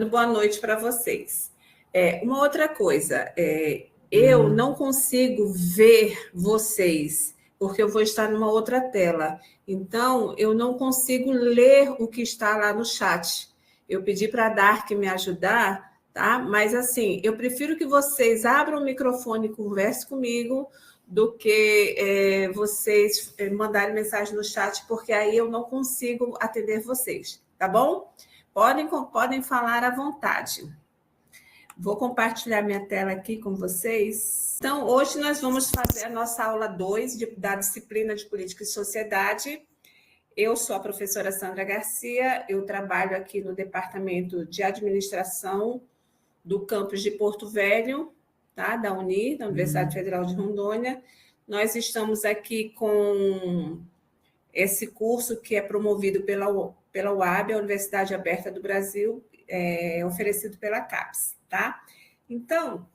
dando boa noite para vocês. Uma outra coisa, eu não consigo ver vocês, porque eu vou estar numa outra tela. Então, eu não consigo ler o que está lá no chat. Eu pedi para a Dark me ajudar, tá? Mas, assim, eu prefiro que vocês abram o microfone e conversem comigo do que vocês mandarem mensagem no chat, porque aí eu não consigo atender vocês, tá bom? Podem falar à vontade. Vou compartilhar minha tela aqui com vocês. Então, hoje nós vamos fazer a nossa aula 2 da disciplina de Política e Sociedade. Eu sou a professora Sandra Garcia, eu trabalho aqui no Departamento de Administração do campus de Porto Velho, tá? Da UNI, da Universidade Federal de Rondônia. Nós estamos aqui com esse curso que é promovido pela UAB, a Universidade Aberta do Brasil, oferecido pela CAPES, tá? Então,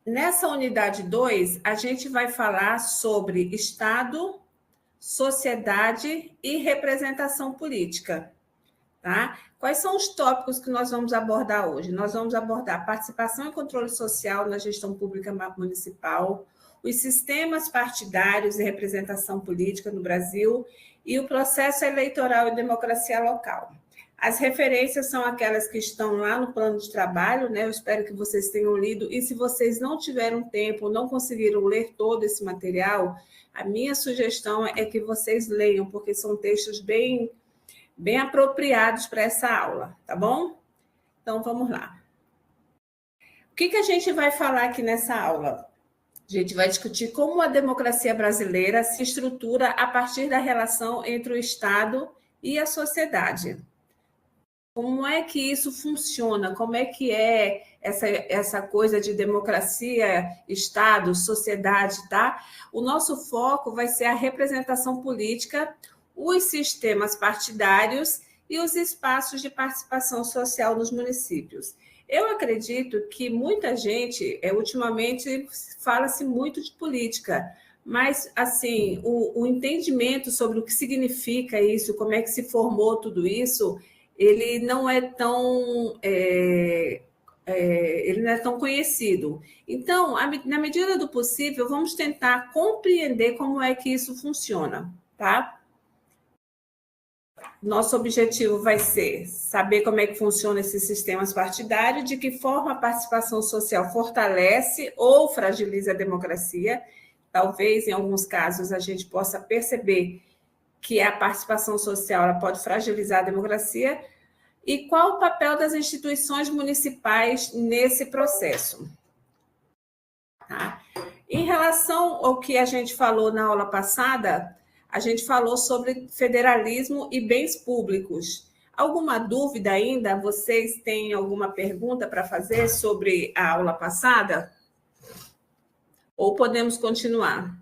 nessa unidade 2, a gente vai falar sobre Estado, sociedade e representação política, tá? Quais são os tópicos que nós vamos abordar hoje? Nós vamos abordar participação e controle social na gestão pública municipal, os sistemas partidários e representação política no Brasil e o processo eleitoral e democracia local. As referências são aquelas que estão lá no plano de trabalho, né? Eu espero que vocês tenham lido, e se vocês não tiveram tempo, não conseguiram ler todo esse material, a minha sugestão é que vocês leiam, porque são textos bem apropriados para essa aula, tá bom? Então, vamos lá. O que a gente vai falar aqui nessa aula? A gente vai discutir como a democracia brasileira se estrutura a partir da relação entre o Estado e a sociedade. Como é que isso funciona? Como é que é essa coisa de democracia, Estado, sociedade, tá? O nosso foco vai ser a representação política, os sistemas partidários e os espaços de participação social nos municípios. Eu acredito que muita gente, ultimamente, fala-se muito de política, mas, assim, o entendimento sobre o que significa isso, como é que se formou tudo isso, ele não é tão conhecido. Então, na medida do possível, vamos tentar compreender como é que isso funciona, tá? Nosso objetivo vai ser saber como é que funcionam esses sistemas partidários, de que forma a participação social fortalece ou fragiliza a democracia. Talvez, em alguns casos, a gente possa perceber que a participação social ela pode fragilizar a democracia. E qual o papel das instituições municipais nesse processo? Tá? Em relação ao que a gente falou na aula passada, a gente falou sobre federalismo e bens públicos. Alguma dúvida ainda? Vocês têm alguma pergunta para fazer sobre a aula passada? Ou podemos continuar?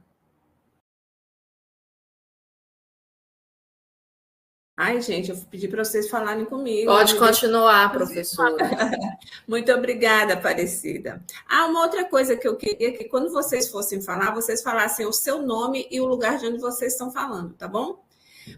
Ai, gente, eu pedi para vocês falarem comigo. Pode continuar, professora. Muito obrigada, Aparecida. Uma outra coisa que eu queria que, quando vocês fossem falar, vocês falassem o seu nome e o lugar de onde vocês estão falando, tá bom?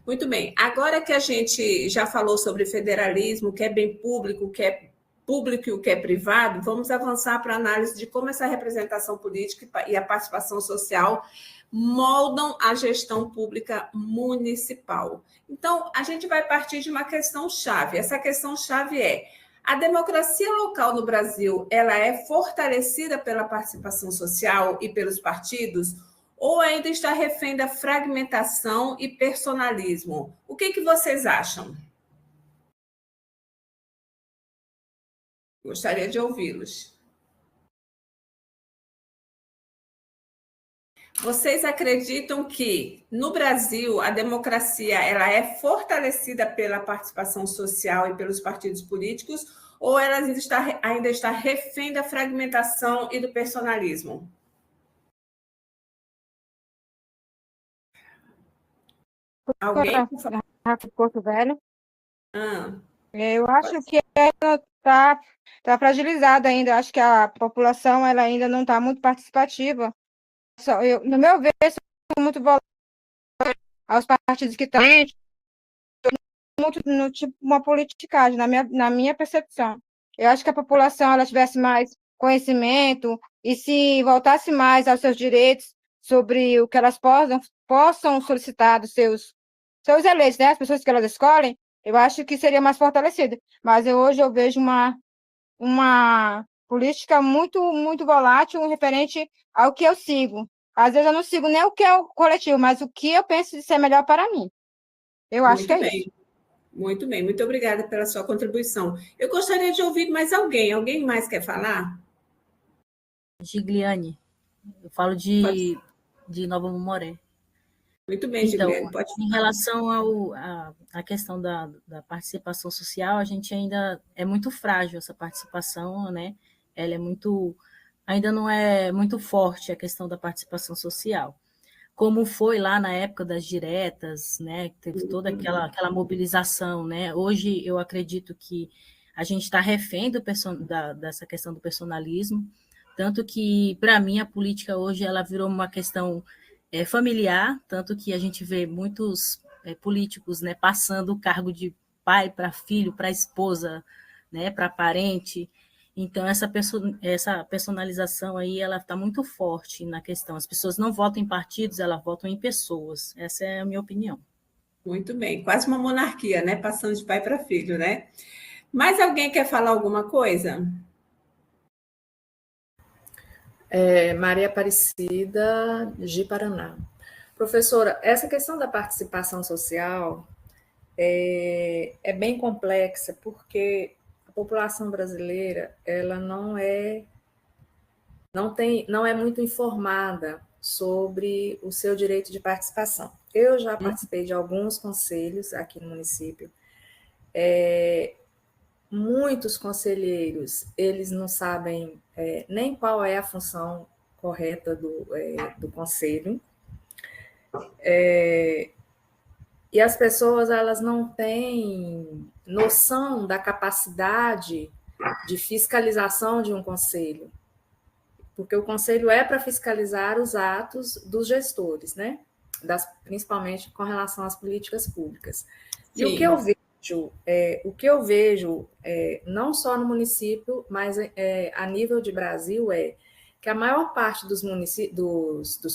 Muito bem. Agora que a gente já falou sobre federalismo, o que é bem público, o que é público e o que é privado, vamos avançar para a análise de como essa representação política e a participação social moldam a gestão pública municipal. Então, a gente vai partir de uma questão-chave. Essa questão-chave é: a democracia local no Brasil, ela é fortalecida pela participação social e pelos partidos, ou ainda está refém da fragmentação e personalismo? O que vocês acham? Gostaria de ouvi-los. Vocês acreditam que, no Brasil, a democracia ela é fortalecida pela participação social e pelos partidos políticos, ou ela ainda está refém da fragmentação e do personalismo? Alguém? Porto Velho. Eu acho que ela está fragilizada ainda. Acho que a população ela ainda não está muito participativa. No meu ver, sou muito voltada aos partidos que estão muito no tipo uma politicagem, na minha percepção. Eu acho que a população ela tivesse mais conhecimento e se voltasse mais aos seus direitos sobre o que elas possam solicitar dos seus eleitos, né? As pessoas que elas escolhem, eu acho que seria mais fortalecido. Mas hoje eu vejo uma política muito volátil referente ao que eu sigo. Às vezes eu não sigo nem o que é o coletivo, mas o que eu penso de ser melhor para mim. Eu acho que Muito é isso. bem, muito bem. Muito obrigada pela sua contribuição. Eu gostaria de ouvir mais alguém. Alguém mais quer falar? Gigliane, eu falo Pode. de Nova Memoré. Muito bem, Então, Gigliane, pode em falar. relação à questão da participação social, a gente ainda é muito frágil essa participação, né? Ela é muito, ainda não é muito forte a questão da participação social. Como foi lá na época das diretas, né? Teve toda aquela mobilização, né? Hoje eu acredito que a gente está refém dessa questão do personalismo, tanto que, para mim, a política hoje ela virou uma questão familiar, tanto que a gente vê muitos políticos, né, passando o cargo de pai para filho, para esposa, né, para parente. Então, essa personalização aí, ela está muito forte na questão. As pessoas não votam em partidos, elas votam em pessoas. Essa é a minha opinião. Muito bem, quase uma monarquia, né? Passando de pai para filho, né? Mais alguém quer falar alguma coisa? Maria Aparecida de Paraná. Professora, essa questão da participação social é bem complexa, porque a população brasileira ela não é muito informada sobre o seu direito de participação. Eu já participei de alguns conselhos aqui no município. Muitos conselheiros, eles não sabem nem qual é a função correta do conselho. E as pessoas, elas não têm noção da capacidade de fiscalização de um conselho, porque o conselho é para fiscalizar os atos dos gestores, né? Principalmente com relação às políticas públicas. Sim. E o que eu vejo não só no município, mas a nível de Brasil, que a maior parte dos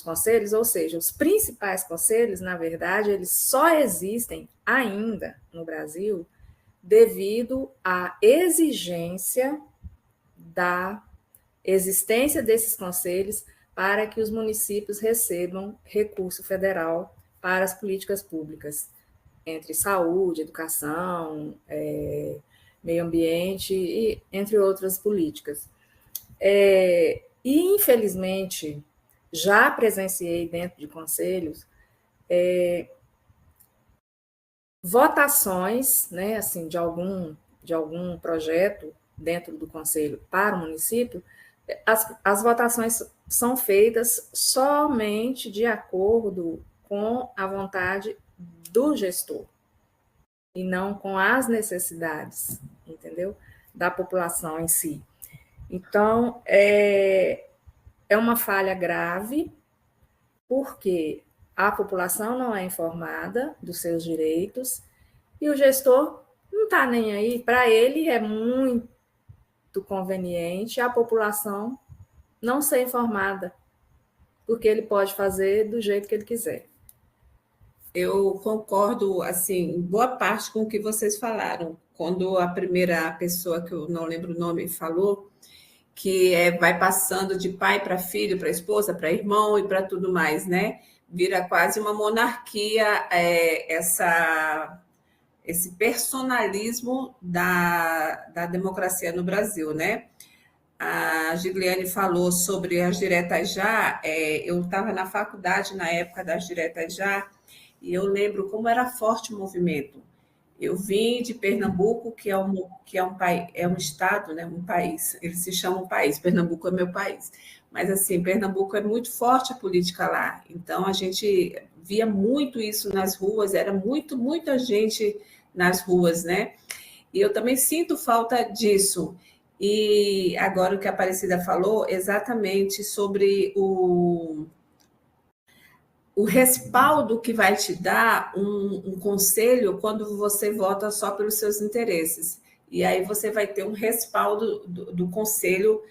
conselhos, ou seja, os principais conselhos, na verdade, eles só existem ainda no Brasil devido à exigência da existência desses conselhos para que os municípios recebam recurso federal para as políticas públicas, entre saúde, educação, meio ambiente e entre outras políticas. E, infelizmente, já presenciei dentro de conselhos votações, né, assim, de algum projeto dentro do conselho para o município. As votações são feitas somente de acordo com a vontade do gestor e não com as necessidades, entendeu? Da população em si. Então, é uma falha grave, porque a população não é informada dos seus direitos e o gestor não está nem aí. Para ele é muito conveniente a população não ser informada, porque ele pode fazer do jeito que ele quiser. Eu concordo, assim, em boa parte com o que vocês falaram. Quando a primeira pessoa, que eu não lembro o nome, falou que vai passando de pai para filho, para esposa, para irmão e para tudo mais, né? Vira quase uma monarquia, esse personalismo da democracia no Brasil, né? A Gigliane falou sobre as diretas já. Eu estava na faculdade na época das diretas já, e eu lembro como era forte o movimento. Eu vim de Pernambuco, que é um estado, né, um país. Eles se chamam país. Pernambuco é meu país. Mas, assim, Pernambuco é muito forte a política lá. Então, a gente via muito isso nas ruas, era muita gente nas ruas, né? E eu também sinto falta disso. E agora o que a Aparecida falou, exatamente sobre o respaldo que vai te dar um conselho quando você vota só pelos seus interesses. E aí você vai ter um respaldo do conselho.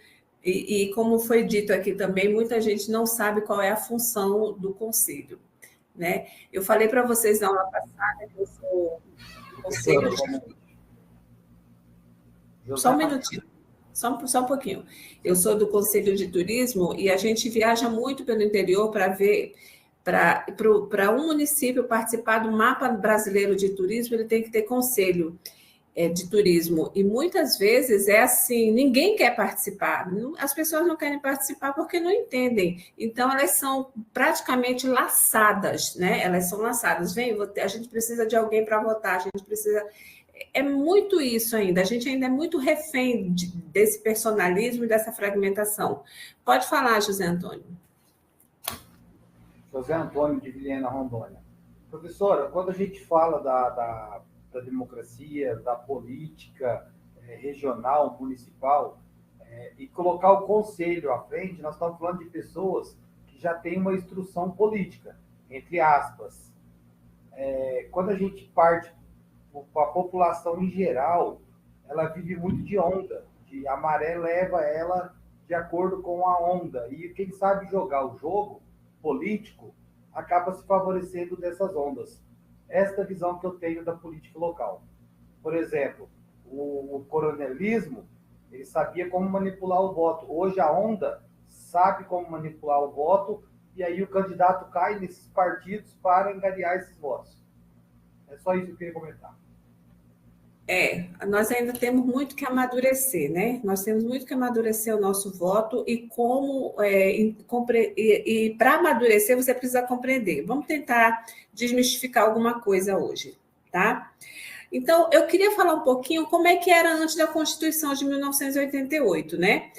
E como foi dito aqui também, muita gente não sabe qual é a função do conselho, né? Eu falei para vocês na aula passada que eu sou do conselho de... Só um minutinho. Só um pouquinho. Eu sou do Conselho de Turismo e a gente viaja muito pelo interior para ver, para um município participar do Mapa Brasileiro de Turismo, ele tem que ter conselho de turismo. E muitas vezes é assim, ninguém quer participar. As pessoas não querem participar porque não entendem. Então, elas são praticamente laçadas, né? Elas são laçadas. Vem, a gente precisa de alguém para votar, a gente precisa... É muito isso ainda, a gente ainda é muito refém desse personalismo e dessa fragmentação. Pode falar, José Antônio. José Antônio de Vilhena, Rondônia. Professora, quando a gente fala da democracia, da política regional, municipal, e colocar o conselho à frente, nós estamos falando de pessoas que já têm uma instrução política, entre aspas. Quando a gente parte a população em geral, ela vive muito de onda, a maré leva ela de acordo com a onda, e quem sabe jogar o jogo político acaba se favorecendo dessas ondas. Esta visão que eu tenho da política local. Por exemplo, o coronelismo, ele sabia como manipular o voto. Hoje a onda sabe como manipular o voto, e aí o candidato cai nesses partidos para angariar esses votos. É só isso que eu queria comentar. Nós ainda temos muito que amadurecer, né? Nós temos muito que amadurecer o nosso voto e para amadurecer você precisa compreender. Vamos tentar desmistificar alguma coisa hoje, tá? Então, eu queria falar um pouquinho como é que era antes da Constituição de 1988, né?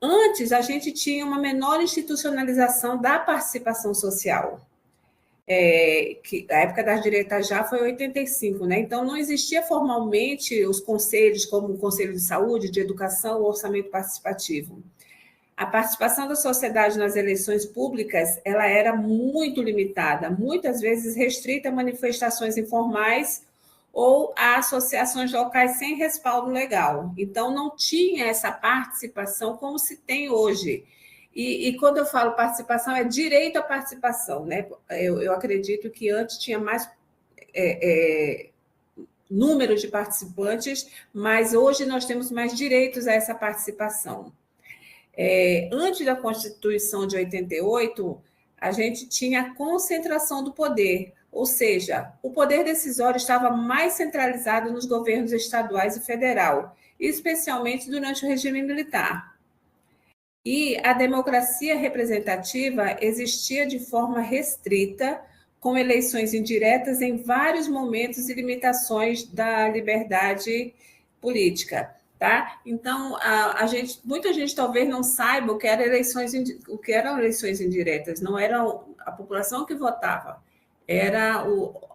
Antes, a gente tinha uma menor institucionalização da participação social. Que a época das direitas já foi 85, né? Então não existia formalmente os conselhos como o Conselho de Saúde, de Educação, o orçamento participativo. A participação da sociedade nas eleições públicas, ela era muito limitada, muitas vezes restrita a manifestações informais ou a associações locais sem respaldo legal. Então não tinha essa participação como se tem hoje. E quando eu falo participação, é direito à participação, né? Eu acredito que antes tinha mais número de participantes, mas hoje nós temos mais direitos a essa participação. Antes da Constituição de 88, a gente tinha a concentração do poder, ou seja, o poder decisório estava mais centralizado nos governos estaduais e federal, especialmente durante o regime militar. E a democracia representativa existia de forma restrita, com eleições indiretas em vários momentos e limitações da liberdade política, tá? Então, muita gente talvez não saiba o que eram eleições indiretas, não era a população que votava, era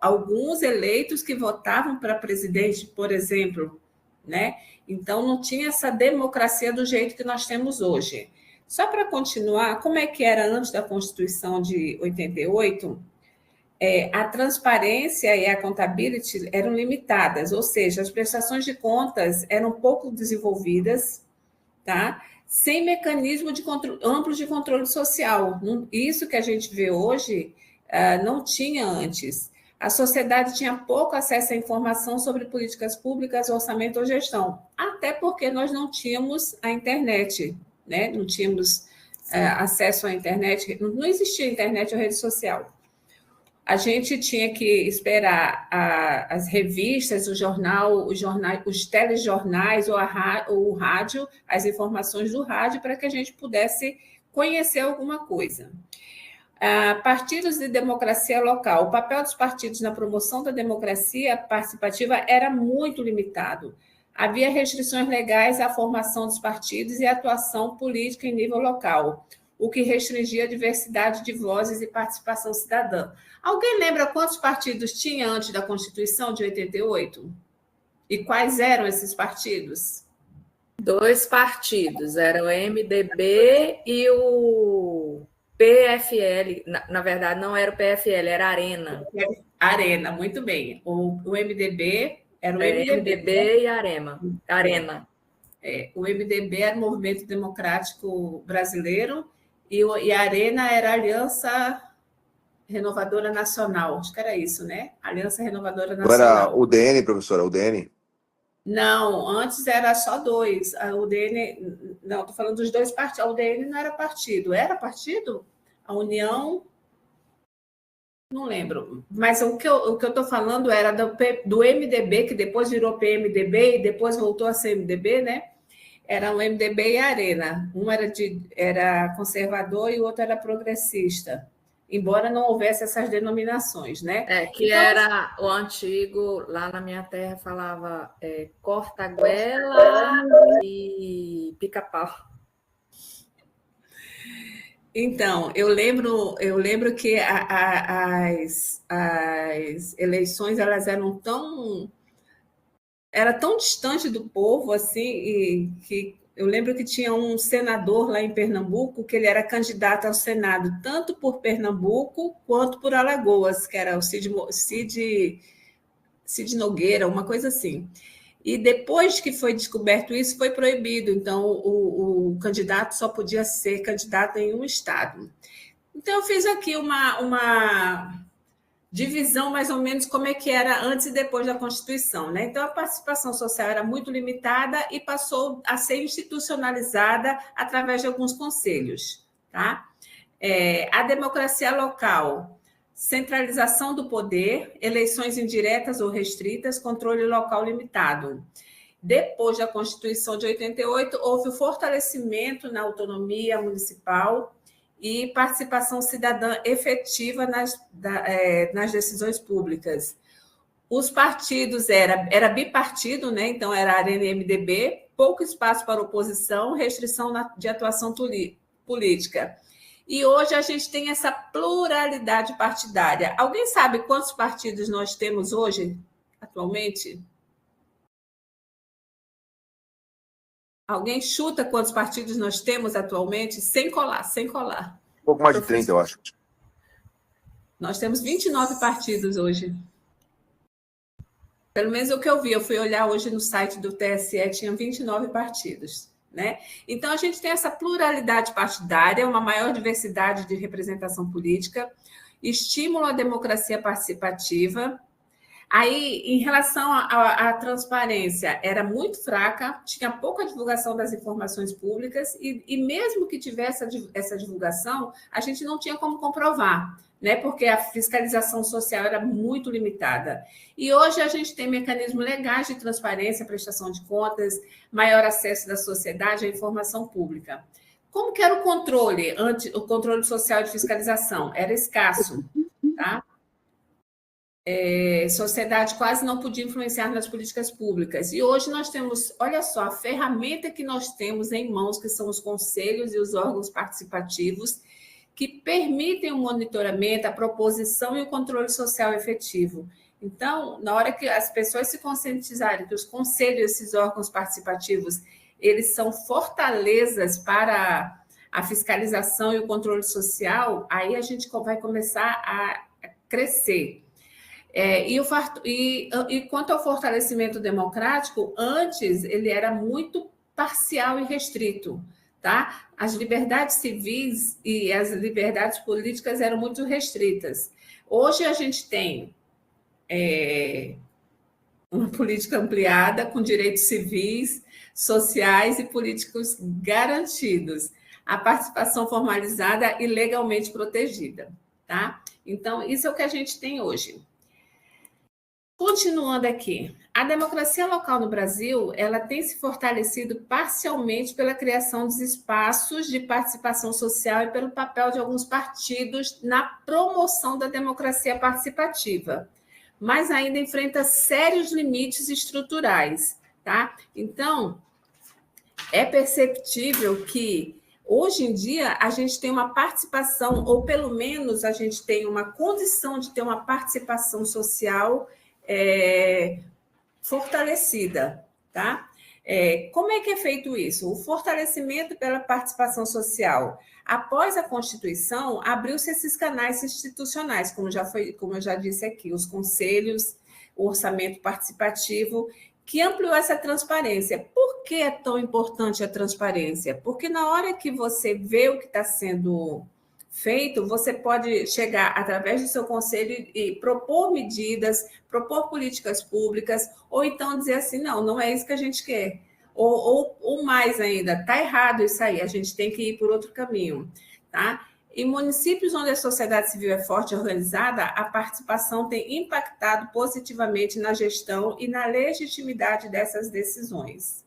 alguns eleitos que votavam para presidente, por exemplo, né? Então, não tinha essa democracia do jeito que nós temos hoje. Só para continuar, como é que era antes da Constituição de 88? A transparência e a accountability eram limitadas, ou seja, as prestações de contas eram pouco desenvolvidas, tá? Sem mecanismo amplo de controle social. Isso que a gente vê hoje não tinha antes. A sociedade tinha pouco acesso à informação sobre políticas públicas, orçamento ou gestão, até porque nós não tínhamos a internet, né? Não tínhamos acesso à internet, não existia internet ou rede social. A gente tinha que esperar as revistas, os telejornais ou o rádio, as informações do rádio, para que a gente pudesse conhecer alguma coisa. Partidos de democracia local. O papel dos partidos na promoção da democracia participativa era muito limitado. Havia restrições legais à formação dos partidos e à atuação política em nível local, o que restringia a diversidade de vozes e participação cidadã. Alguém lembra quantos partidos tinha antes da Constituição de 88? E quais eram esses partidos? 2 partidos, eram o MDB e o PFL, na verdade, não era o PFL, era Arena. Arena, muito bem. O MDB era o MDB. MDB e Arena. O MDB era o Movimento Democrático Brasileiro e a Arena era a Aliança Renovadora Nacional. Acho que era isso, né? Aliança Renovadora Nacional. Não era o DN, professora? O DN? Não, antes era só dois. O DN, não, estou falando dos dois partidos. O DN não era partido. Era partido? A União, não lembro. Mas o que eu estou falando era do MDB, que depois virou PMDB e depois voltou a ser MDB, né? Era o MDB e a Arena. Um era conservador e o outro era progressista. Embora não houvesse essas denominações, né? Que então, era o antigo, lá na minha terra falava corta-goela e pica-pau. Então, eu lembro que as eleições elas eram tão distante do povo assim, e que eu lembro que tinha um senador lá em Pernambuco que ele era candidato ao Senado tanto por Pernambuco quanto por Alagoas, que era o Cid Nogueira, uma coisa assim. E depois que foi descoberto isso, foi proibido. Então, o candidato só podia ser candidato em um estado. Então, eu fiz aqui uma divisão mais ou menos como é que era antes e depois da Constituição, né? Então, a participação social era muito limitada e passou a ser institucionalizada através de alguns conselhos, tá? A democracia local, centralização do poder, eleições indiretas ou restritas, controle local limitado. Depois da Constituição de 88, houve o fortalecimento na autonomia municipal e participação cidadã efetiva nas decisões públicas. Os partidos era bipartido, né? Então era Arena e MDB, pouco espaço para oposição, restrição de atuação política. E hoje a gente tem essa pluralidade partidária. Alguém sabe quantos partidos nós temos hoje, atualmente? Alguém chuta quantos partidos nós temos atualmente? Sem colar. Um pouco mais de 30, eu acho. Nós temos 29 partidos hoje. Pelo menos o que eu vi. Eu fui olhar hoje no site do TSE, tinha 29 partidos. Né? Então, a gente tem essa pluralidade partidária, uma maior diversidade de representação política, estímulo à democracia participativa. Aí, em relação à transparência, era muito fraca, tinha pouca divulgação das informações públicas e mesmo que tivesse essa divulgação, a gente não tinha como comprovar, né? Porque a fiscalização social era muito limitada. E hoje a gente tem mecanismos legais de transparência, prestação de contas, maior acesso da sociedade à informação pública. Como que era o controle social de fiscalização? Era escasso, tá? Sociedade quase não podia influenciar nas políticas públicas. E hoje nós temos, olha só, a ferramenta que nós temos em mãos, que são os conselhos e os órgãos participativos, que permitem o monitoramento, a proposição e o controle social efetivo. Então, na hora que as pessoas se conscientizarem que os conselhos e esses órgãos participativos, eles são fortalezas para a fiscalização e o controle social, aí a gente vai começar a crescer. E quanto ao fortalecimento democrático, antes ele era muito parcial e restrito, tá? As liberdades civis e as liberdades políticas eram muito restritas. Hoje a gente tem uma política ampliada com direitos civis, sociais e políticos garantidos, a participação formalizada e legalmente protegida, tá? Então, isso é o que a gente tem hoje. Continuando aqui, a democracia local no Brasil, ela tem se fortalecido parcialmente pela criação dos espaços de participação social e pelo papel de alguns partidos na promoção da democracia participativa, mas ainda enfrenta sérios limites estruturais, tá? Então, é perceptível que hoje em dia a gente tem uma participação, ou pelo menos a gente tem uma condição de ter uma participação social fortalecida, tá? Como é que é feito isso? O fortalecimento pela participação social. Após a Constituição, abriu-se esses canais institucionais, como eu já disse aqui, os conselhos, o orçamento participativo, que ampliou essa transparência. Por que é tão importante a transparência? Porque na hora que você vê o que está sendo feito, você pode chegar através do seu conselho e propor medidas, propor políticas públicas, ou então dizer assim, não é isso que a gente quer. Ou mais ainda, está errado isso aí, a gente tem que ir por outro caminho. Tá? Em municípios onde a sociedade civil é forte e organizada, a participação tem impactado positivamente na gestão e na legitimidade dessas decisões.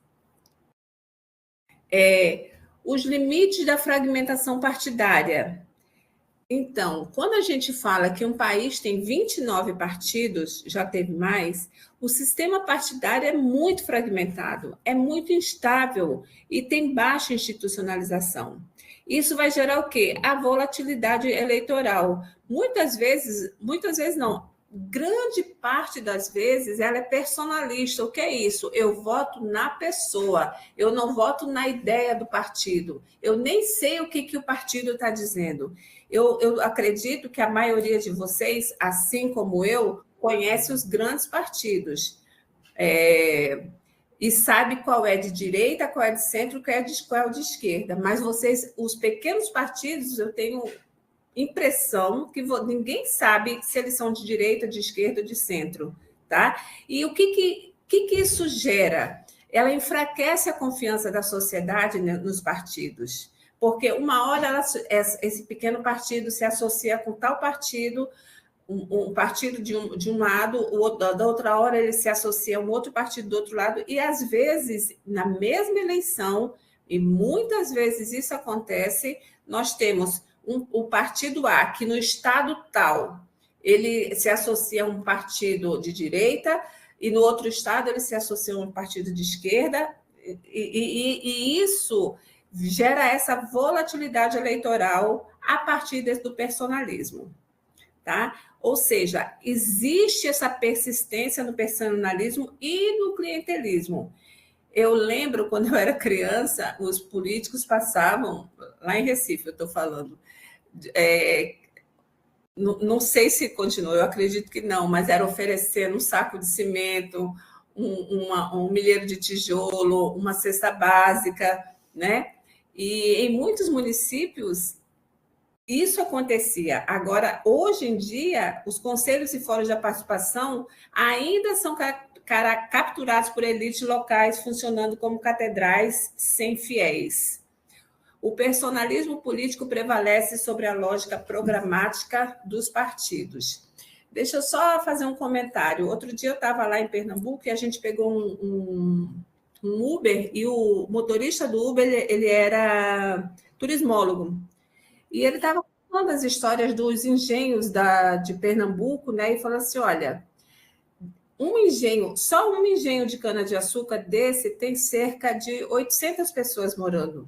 Os limites da fragmentação partidária. Então, quando a gente fala que um país tem 29 partidos, já teve mais, o sistema partidário é muito fragmentado, é muito instável e tem baixa institucionalização. Isso vai gerar o quê? A volatilidade eleitoral. Muitas vezes não, grande parte das vezes ela é personalista. O que é isso? Eu voto na pessoa, eu não voto na ideia do partido. Eu nem sei o que o partido está dizendo. Eu acredito que a maioria de vocês, assim como eu, conhece os grandes partidos. E sabe qual é de direita, qual é de centro, qual é o de esquerda. Mas vocês, os pequenos partidos, eu tenho impressão que ninguém sabe se eles são de direita, de esquerda ou de centro. Tá? E o que isso gera? Ela enfraquece a confiança da sociedade, né, nos partidos. Porque uma hora esse pequeno partido se associa com tal partido, um partido de um lado, da outra hora ele se associa a um outro partido do outro lado, e às vezes, na mesma eleição, e muitas vezes isso acontece, nós temos o partido A, que no estado tal, ele se associa a um partido de direita, e no outro estado ele se associa a um partido de esquerda, e isso gera essa volatilidade eleitoral a partir do personalismo. Tá? Ou seja, existe essa persistência no personalismo e no clientelismo. Eu lembro, quando eu era criança, os políticos passavam, lá em Recife eu estou falando, não sei se continua, eu acredito que não, mas era oferecendo um saco de cimento, um milheiro de tijolo, uma cesta básica, né? E em muitos municípios isso acontecia. Agora, hoje em dia, os conselhos e fóruns de participação ainda são capturados por elites locais, funcionando como catedrais sem fiéis. O personalismo político prevalece sobre a lógica programática dos partidos. Deixa eu só fazer um comentário. Outro dia eu estava lá em Pernambuco e a gente pegou um Uber, e o motorista do Uber ele era turismólogo. E ele estava contando as histórias dos engenhos de Pernambuco, né? E falou assim, olha, só um engenho de cana-de-açúcar desse tem cerca de 800 pessoas morando,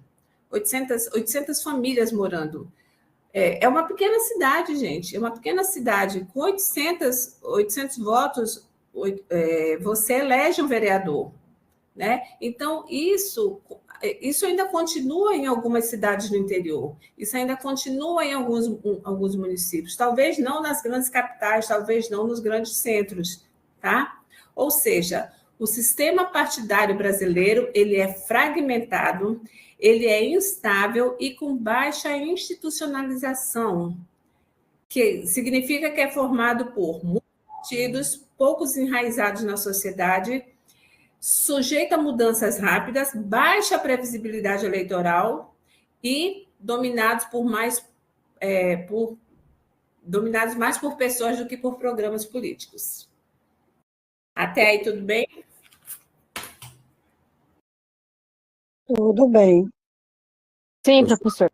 800 famílias morando. É uma pequena cidade, gente, é uma pequena cidade. Com 800 votos, você elege um vereador, né? Então, isso ainda continua em algumas cidades do interior, isso ainda continua em alguns municípios, talvez não nas grandes capitais, talvez não nos grandes centros, tá? Ou seja, o sistema partidário brasileiro, ele é fragmentado, ele é instável e com baixa institucionalização, que significa que é formado por muitos partidos, poucos enraizados na sociedade, sujeito a mudanças rápidas, baixa previsibilidade eleitoral e dominados mais por pessoas do que por programas políticos. Até aí, tudo bem? Tudo bem. Sim, professor.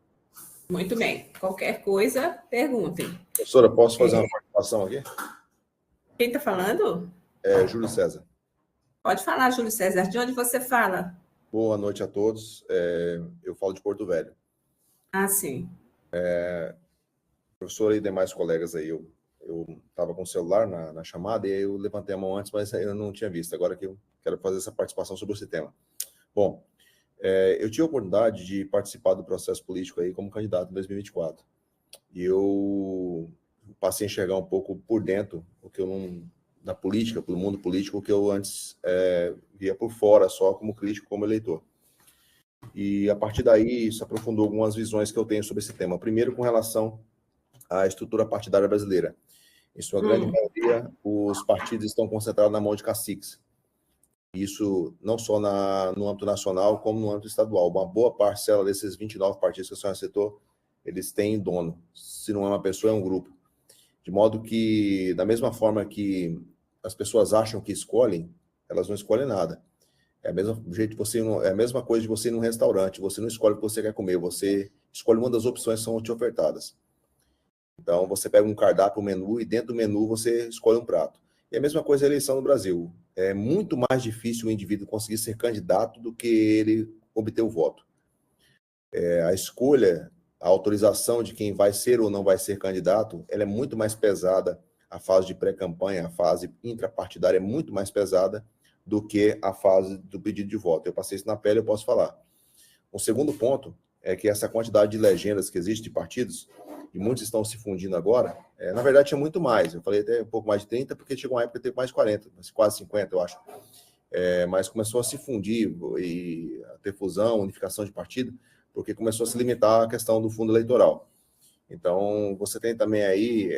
Muito bem. Qualquer coisa, perguntem. Professora, posso fazer uma participação aqui? Quem está falando? Júlio César. Pode falar, Júlio César. De onde você fala? Boa noite a todos. Eu falo de Porto Velho. Ah, sim. Professora e demais colegas aí, eu estava com o celular na chamada e aí eu levantei a mão antes, mas ainda não tinha visto. Agora que eu quero fazer essa participação sobre esse tema. Bom, eu tive a oportunidade de participar do processo político aí como candidato em 2024. E eu passei a enxergar um pouco por dentro o que eu não, da política, pelo mundo político, o que eu antes via por fora, só como crítico, como eleitor. E a partir daí, isso aprofundou algumas visões que eu tenho sobre esse tema. Primeiro, com relação à estrutura partidária brasileira. Em sua grande maioria, os partidos estão concentrados na mão de caciques. Isso não só no âmbito nacional, como no âmbito estadual. Uma boa parcela desses 29 partidos que a senhora citou, eles têm dono. Se não é uma pessoa, é um grupo. De modo que, da mesma forma que as pessoas acham que escolhem, elas não escolhem nada. É a mesma coisa de você ir num restaurante. Você não escolhe o que você quer comer, você escolhe uma das opções que são te ofertadas. Então, você pega um cardápio, um menu, e dentro do menu você escolhe um prato. E a mesma coisa a eleição no Brasil. É muito mais difícil o indivíduo conseguir ser candidato do que ele obter o voto. A escolha, a autorização de quem vai ser ou não vai ser candidato, ela é muito mais pesada. A fase de pré-campanha, a fase intrapartidária é muito mais pesada do que a fase do pedido de voto. Eu passei isso na pele, eu posso falar. O segundo ponto é que essa quantidade de legendas que existe de partidos, e muitos estão se fundindo agora, na verdade tinha muito mais. Eu falei até um pouco mais de 30, porque chegou uma época que teve mais de 40, quase 50, eu acho. Mas começou a se fundir e a ter fusão, unificação de partido, porque começou a se limitar a questão do fundo eleitoral. Então, você tem também aí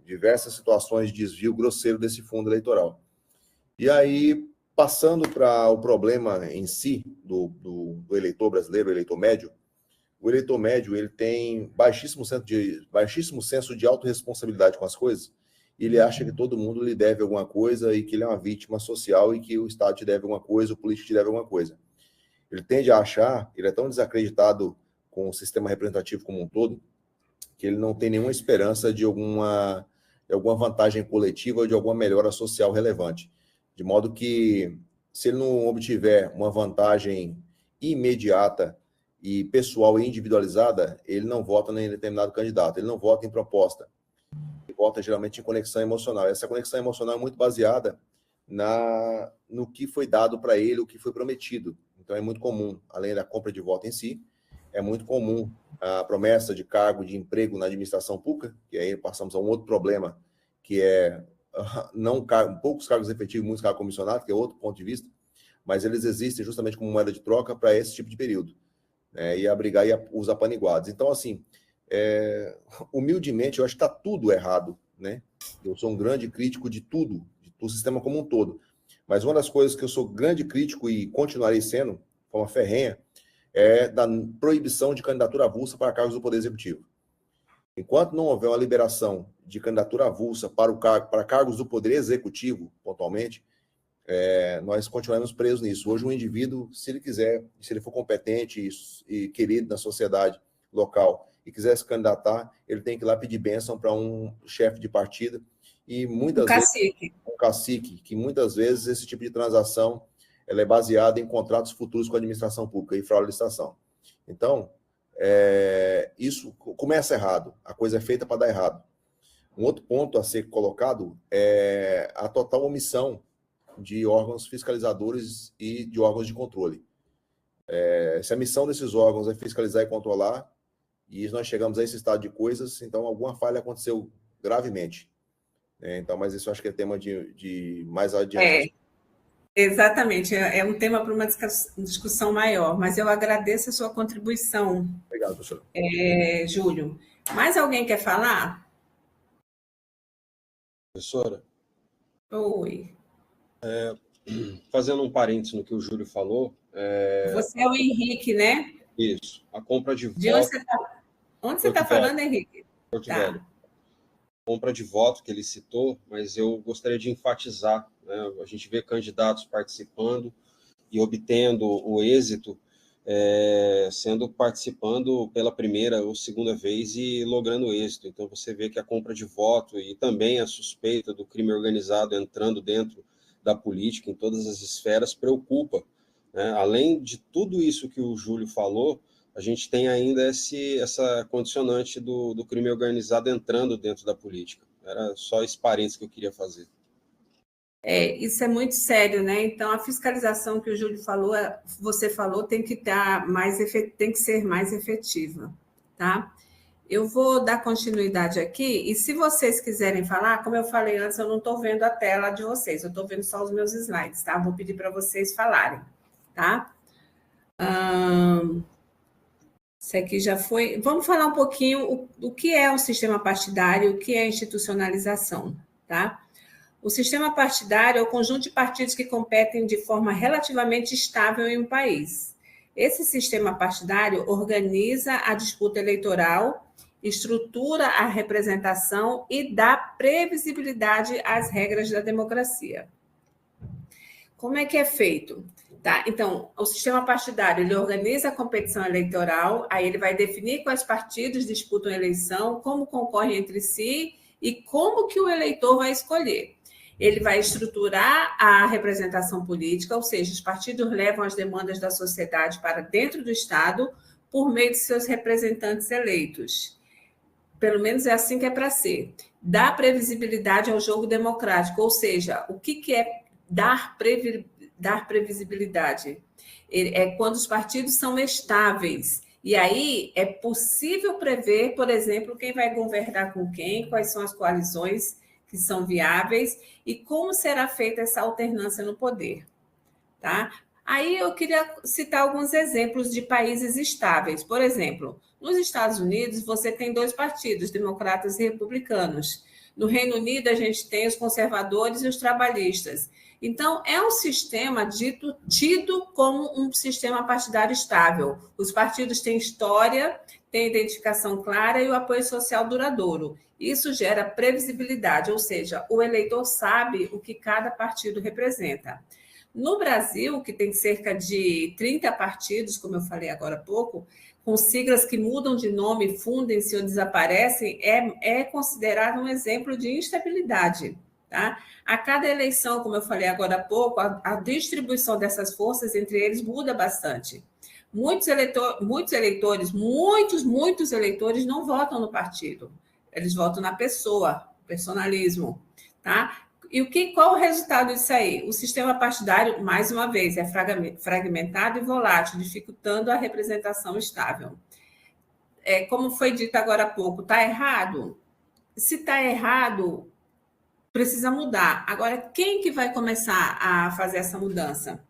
diversas situações de desvio grosseiro desse fundo eleitoral. E aí, passando para o problema em si do eleitor brasileiro, o eleitor médio, ele tem baixíssimo senso de autorresponsabilidade com as coisas, e ele acha que todo mundo lhe deve alguma coisa e que ele é uma vítima social e que o Estado te deve alguma coisa, o político te deve alguma coisa. Ele tende a achar, ele é tão desacreditado com o sistema representativo como um todo, que ele não tem nenhuma esperança de alguma vantagem coletiva ou de alguma melhora social relevante. De modo que, se ele não obtiver uma vantagem imediata e pessoal e individualizada, ele não vota em determinado candidato, ele não vota em proposta. Ele vota geralmente em conexão emocional. Essa conexão emocional é muito baseada no que foi dado para ele, o que foi prometido. Então é muito comum, além da compra de voto em si, é muito comum a promessa de cargo de emprego na administração pública, que aí passamos a um outro problema, que é poucos cargos efetivos, muitos cargos comissionados, que é outro ponto de vista, mas eles existem justamente como moeda de troca para esse tipo de período, e abrigar os apaniguados. Então, assim, humildemente, eu acho que está tudo errado, né? Eu sou um grande crítico de tudo, do sistema como um todo, mas uma das coisas que eu sou grande crítico e continuarei sendo, de forma ferrenha, é da proibição de candidatura avulsa para cargos do Poder Executivo. Enquanto não houver uma liberação de candidatura avulsa para cargos do Poder Executivo, pontualmente, nós continuaremos presos nisso. Hoje, um indivíduo, se ele quiser, se ele for competente e querido na sociedade local e quiser se candidatar, ele tem que ir lá pedir bênção para um chefe de partido e muitas vezes um cacique, que muitas vezes esse tipo de transação ela é baseada em contratos futuros com a administração pública e fraude de licitação. Então, isso começa errado, a coisa é feita para dar errado. Um outro ponto a ser colocado é a total omissão de órgãos fiscalizadores e de órgãos de controle. Se a missão desses órgãos é fiscalizar e controlar, e nós chegamos a esse estado de coisas, então alguma falha aconteceu gravemente. Então, mas isso eu acho que é tema de mais adiante. Exatamente, é um tema para uma discussão maior, mas eu agradeço a sua contribuição. Obrigado, professor. Júlio. Mais alguém quer falar? Professora? Oi. Fazendo um parênteses no que o Júlio falou... Você é o Henrique, né? Isso, a compra de voto... Onde você está falando, Henrique? Porto Velho. Compra de voto que ele citou, mas eu gostaria de enfatizar, né? A gente vê candidatos participando e obtendo o êxito, participando pela primeira ou segunda vez e logrando êxito. Então, você vê que a compra de voto e também a suspeita do crime organizado entrando dentro da política, em todas as esferas, preocupa, né? Além de tudo isso que o Júlio falou, a gente tem ainda essa condicionante do crime organizado entrando dentro da política. Era só esse parênteses que eu queria fazer. Isso é muito sério, né? Então, a fiscalização que o Júlio falou, você falou, tem que ser mais efetiva, tá? Eu vou dar continuidade aqui, e se vocês quiserem falar, como eu falei antes, eu não estou vendo a tela de vocês, eu estou vendo só os meus slides, tá? Vou pedir para vocês falarem, tá? Isso aqui já foi... Vamos falar um pouquinho o que é um sistema partidário, o que é institucionalização, tá? O sistema partidário é o conjunto de partidos que competem de forma relativamente estável em um país. Esse sistema partidário organiza a disputa eleitoral, estrutura a representação e dá previsibilidade às regras da democracia. Como é que é feito? Tá? Então, o sistema partidário ele organiza a competição eleitoral, aí ele vai definir quais partidos disputam a eleição, como concorrem entre si e como que o eleitor vai escolher. Ele vai estruturar a representação política, ou seja, os partidos levam as demandas da sociedade para dentro do Estado por meio de seus representantes eleitos. Pelo menos é assim que é para ser. Dá previsibilidade ao jogo democrático, ou seja, o que é dar previsibilidade? É quando os partidos são estáveis. E aí é possível prever, por exemplo, quem vai governar com quem, quais são as coalizões que são viáveis e como será feita essa alternância no poder, tá? Aí eu queria citar alguns exemplos de países estáveis. Por exemplo, nos Estados Unidos você tem 2 partidos, democratas e republicanos. No Reino Unido a gente tem os conservadores e os trabalhistas. Então, é um sistema tido como um sistema partidário estável. Os partidos têm história, têm identificação clara e o apoio social duradouro. Isso gera previsibilidade, ou seja, o eleitor sabe o que cada partido representa. No Brasil, que tem cerca de 30 partidos, como eu falei agora há pouco, com siglas que mudam de nome, fundem-se ou desaparecem, é considerado um exemplo de instabilidade. Tá? A cada eleição, como eu falei agora há pouco, a distribuição dessas forças entre eles muda bastante. Muitos eleitores não votam no partido, eles votam na pessoa, personalismo. Tá? E qual o resultado disso aí? O sistema partidário, mais uma vez, é fragmentado e volátil, dificultando a representação estável. Como foi dito agora há pouco, está errado? Se está errado, precisa mudar. Agora, quem que vai começar a fazer essa mudança?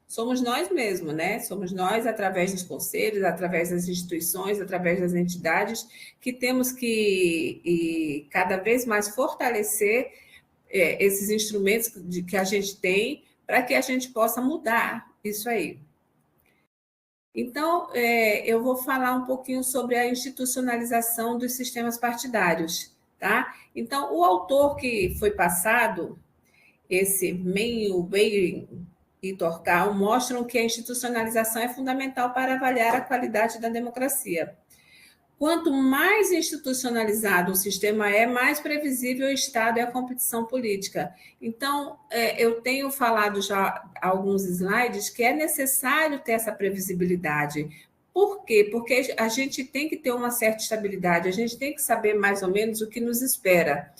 Somos nós mesmos, né? Somos nós, através dos conselhos, através das instituições, através das entidades, que temos que cada vez mais fortalecer esses instrumentos que a gente tem para que a gente possa mudar isso aí. Então, eu vou falar um pouquinho sobre a institucionalização dos sistemas partidários. Tá? Então, o autor que foi passado, esse Meyer e Torcal, mostram que a institucionalização é fundamental para avaliar a qualidade da democracia. Quanto mais institucionalizado o sistema é, mais previsível o Estado e a competição política. Então, eu tenho falado já alguns slides que é necessário ter essa previsibilidade. Por quê? Porque a gente tem que ter uma certa estabilidade, a gente tem que saber mais ou menos o que nos espera.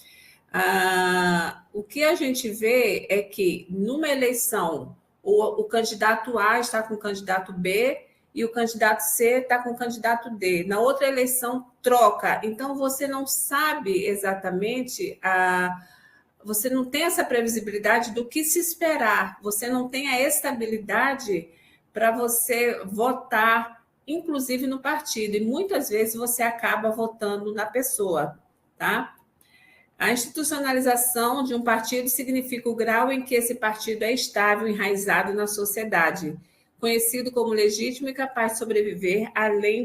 O que a gente vê é que, numa eleição, o candidato A está com o candidato B e o candidato C está com o candidato D. Na outra eleição, troca. Então, você não sabe exatamente, você não tem essa previsibilidade do que se esperar, você não tem a estabilidade para você votar, inclusive no partido, e muitas vezes você acaba votando na pessoa, tá? A institucionalização de um partido significa o grau em que esse partido é estável, enraizado na sociedade, conhecido como legítimo e capaz de sobreviver além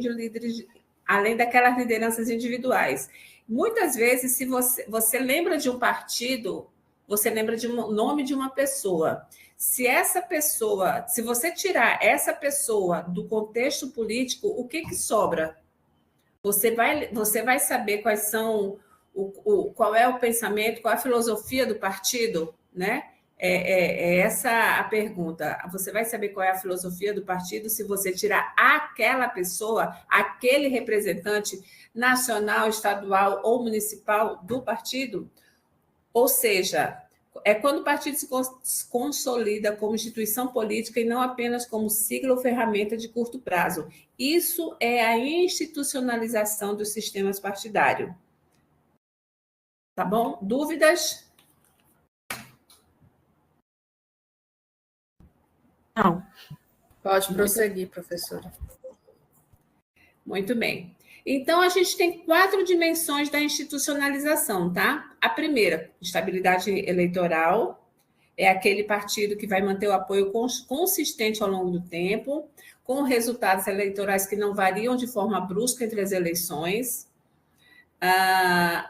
daquelas lideranças individuais. Muitas vezes, se você lembra de um partido, você lembra de um nome de uma pessoa. Se você tirar essa pessoa do contexto político, o que sobra? Você vai saber quais são, qual é o pensamento, qual é a filosofia do partido, né? Essa a pergunta. Você vai saber qual é a filosofia do partido se você tirar aquela pessoa, aquele representante nacional, estadual ou municipal do partido? Ou seja, É quando o partido se consolida como instituição política e não apenas como sigla ou ferramenta de curto prazo. Isso é a institucionalização dos sistemas partidários. Tá bom? Dúvidas? Não. Pode prosseguir, professora. Muito bem. Então, a gente tem 4 dimensões da institucionalização, tá? A primeira, estabilidade eleitoral, é aquele partido que vai manter o apoio consistente ao longo do tempo, com resultados eleitorais que não variam de forma brusca entre as eleições.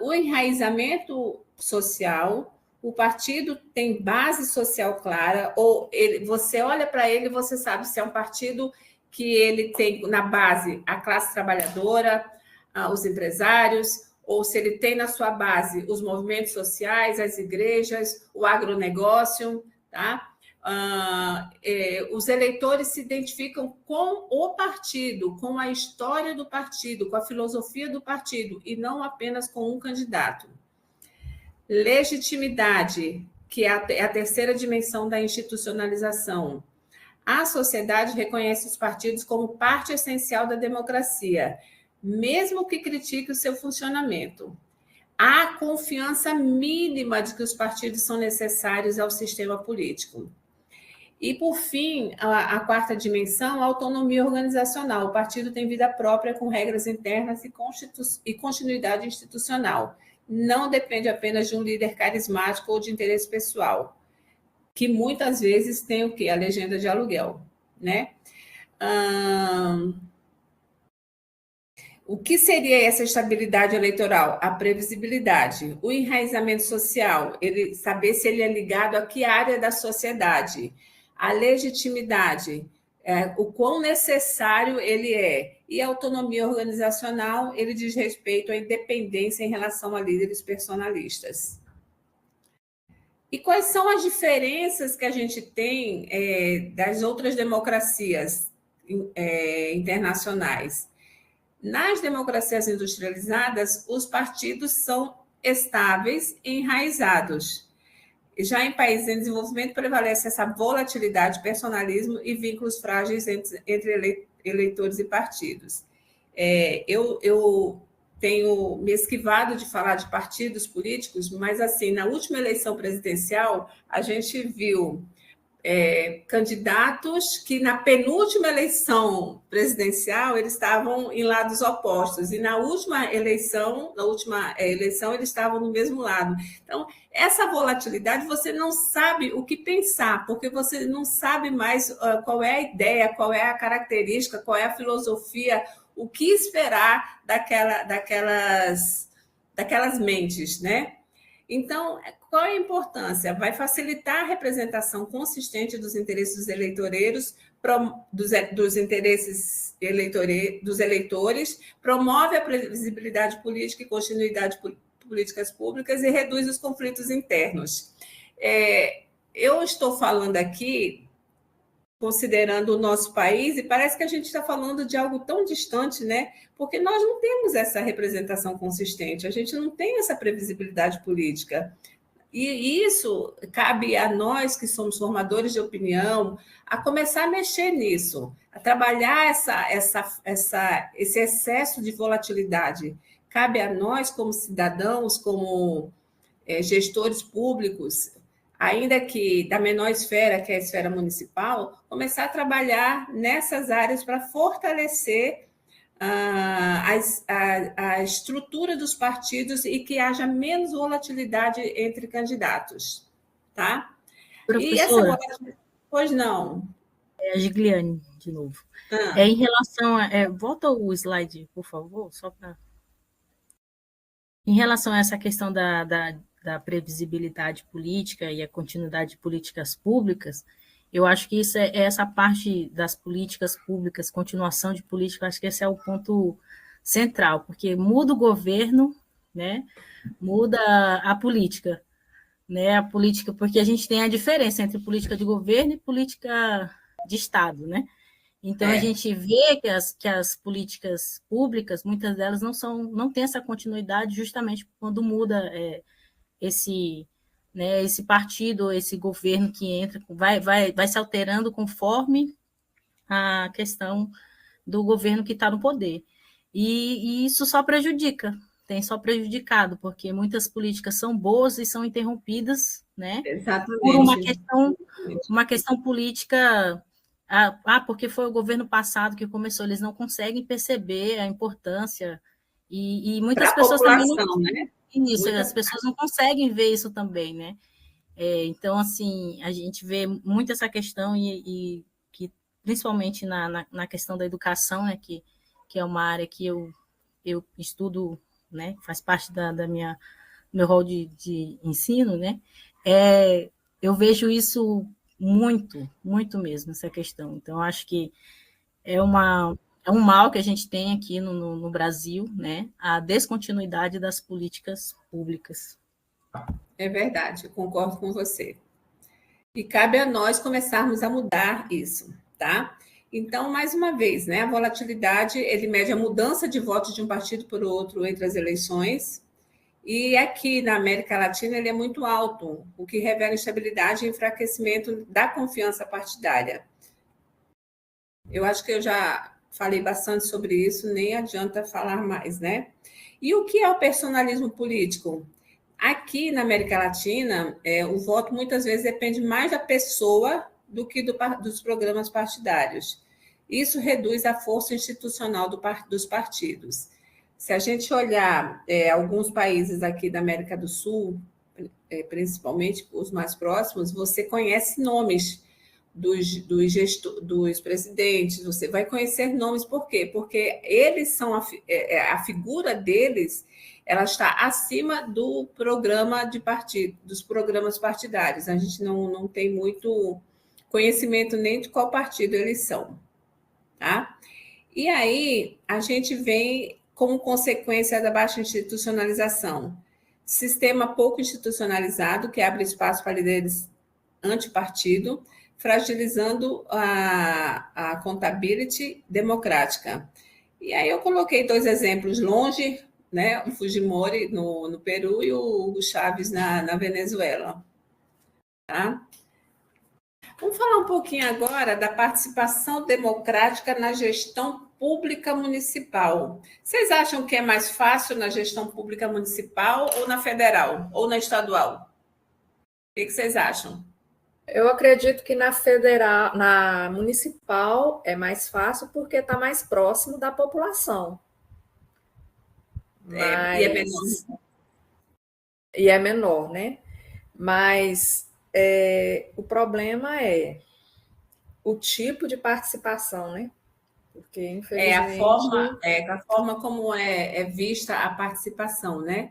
O enraizamento social, o partido tem base social clara, ou você olha para ele e você sabe se é um partido que ele tem na base a classe trabalhadora, os empresários, ou se ele tem na sua base os movimentos sociais, as igrejas, o agronegócio, tá? Os eleitores se identificam com o partido, com a história do partido, com a filosofia do partido, e não apenas com um candidato. Legitimidade, que é a terceira dimensão da institucionalização. A sociedade reconhece os partidos como parte essencial da democracia, mesmo que critique o seu funcionamento. Há confiança mínima de que os partidos são necessários ao sistema político. E, por fim, a quarta dimensão, a autonomia organizacional. O partido tem vida própria, com regras internas e continuidade institucional. Não depende apenas de um líder carismático ou de interesse pessoal, que muitas vezes tem o quê? A legenda de aluguel, né? O que seria essa estabilidade eleitoral? A previsibilidade. O enraizamento social, saber se ele é ligado a que área da sociedade. A legitimidade, o quão necessário ele é. E a autonomia organizacional, ele diz respeito à independência em relação a líderes personalistas. E quais são as diferenças que a gente tem das outras democracias internacionais? Nas democracias industrializadas, os partidos são estáveis e enraizados. Já em países em desenvolvimento, prevalece essa volatilidade, personalismo e vínculos frágeis entre eleitores e partidos. Eu tenho me esquivado de falar de partidos políticos, mas, assim, na última eleição presidencial, a gente viu candidatos que, na penúltima eleição presidencial, eles estavam em lados opostos, e na última eleição, eles estavam no mesmo lado. Então, essa volatilidade, você não sabe o que pensar, porque você não sabe mais qual é a ideia, qual é a característica, qual é a filosofia, o que esperar daquelas mentes, né? Então, qual é a importância? Vai facilitar a representação consistente dos interesses dos eleitores, dos eleitores, promove a previsibilidade política e continuidade de políticas públicas e reduz os conflitos internos. Eu estou falando aqui considerando o nosso país, e parece que a gente está falando de algo tão distante, né? Porque nós não temos essa representação consistente, a gente não tem essa previsibilidade política. E isso cabe a nós, que somos formadores de opinião, a começar a mexer nisso, a trabalhar esse excesso de volatilidade. Cabe a nós, como cidadãos, como gestores públicos, ainda que da menor esfera, que é a esfera municipal, começar a trabalhar nessas áreas para fortalecer a estrutura dos partidos e que haja menos volatilidade entre candidatos, tá? Professora, e essa volatilidade... Pois não. É a Gigliane, de novo. Em relação volta o slide, por favor, só para... Em relação a essa questão da previsibilidade política e a continuidade de políticas públicas, eu acho que isso é essa parte das políticas públicas, continuação de política, acho que esse é o ponto central, porque muda o governo, né? Muda a política, né? A política, porque a gente tem a diferença entre política de governo e política de Estado, né? Então, a gente vê que as políticas públicas, muitas delas não têm essa continuidade justamente quando muda né, esse partido, esse governo que entra, vai se alterando conforme a questão do governo que está no poder. E isso só prejudica, tem só prejudicado, porque muitas políticas são boas e são interrompidas, né? Exatamente. Por uma questão política. Porque foi o governo passado que começou, eles não conseguem perceber a importância, e muitas pessoas também não, né? Isso, as pessoas não conseguem ver isso também, né? Então, assim, a gente vê muito essa questão, e que principalmente na questão da educação, né, que é uma área que eu estudo, né, faz parte do meu rol de ensino, né, eu vejo isso muito, muito mesmo, essa questão. Então, acho que é um mal que a gente tem aqui no Brasil, né, a descontinuidade das políticas públicas. É verdade, eu concordo com você. E cabe a nós começarmos a mudar isso, tá? Então, mais uma vez, né, a volatilidade, ele mede a mudança de votos de um partido por outro entre as eleições, e aqui na América Latina ele é muito alto, o que revela instabilidade e enfraquecimento da confiança partidária. Eu acho que eu já falei bastante sobre isso, nem adianta falar mais, né? E o que é o personalismo político? Aqui na América Latina, o voto muitas vezes depende mais da pessoa do que dos programas partidários. Isso reduz a força institucional dos partidos. Se a gente olhar alguns países aqui da América do Sul, principalmente os mais próximos, você conhece nomes dos presidentes, você vai conhecer nomes. Por quê? Porque eles são a figura deles, ela está acima do programa de partido, dos programas partidários. A gente não tem muito conhecimento nem de qual partido eles são, tá? E aí a gente vem como consequência da baixa institucionalização, sistema pouco institucionalizado que abre espaço para líderes antipartido, fragilizando a accountability democrática. E aí eu coloquei 2 exemplos longe, né? O Fujimori no Peru e o Hugo Chávez na Venezuela. Tá? Vamos falar um pouquinho agora da participação democrática na gestão pública municipal. Vocês acham que é mais fácil na gestão pública municipal ou na federal ou na estadual? O que vocês acham? Eu acredito que na federal, na municipal é mais fácil porque está mais próximo da população. E é menor. E é menor, né? Mas o problema é o tipo de participação, né? Porque, infelizmente... a forma como é vista a participação, né?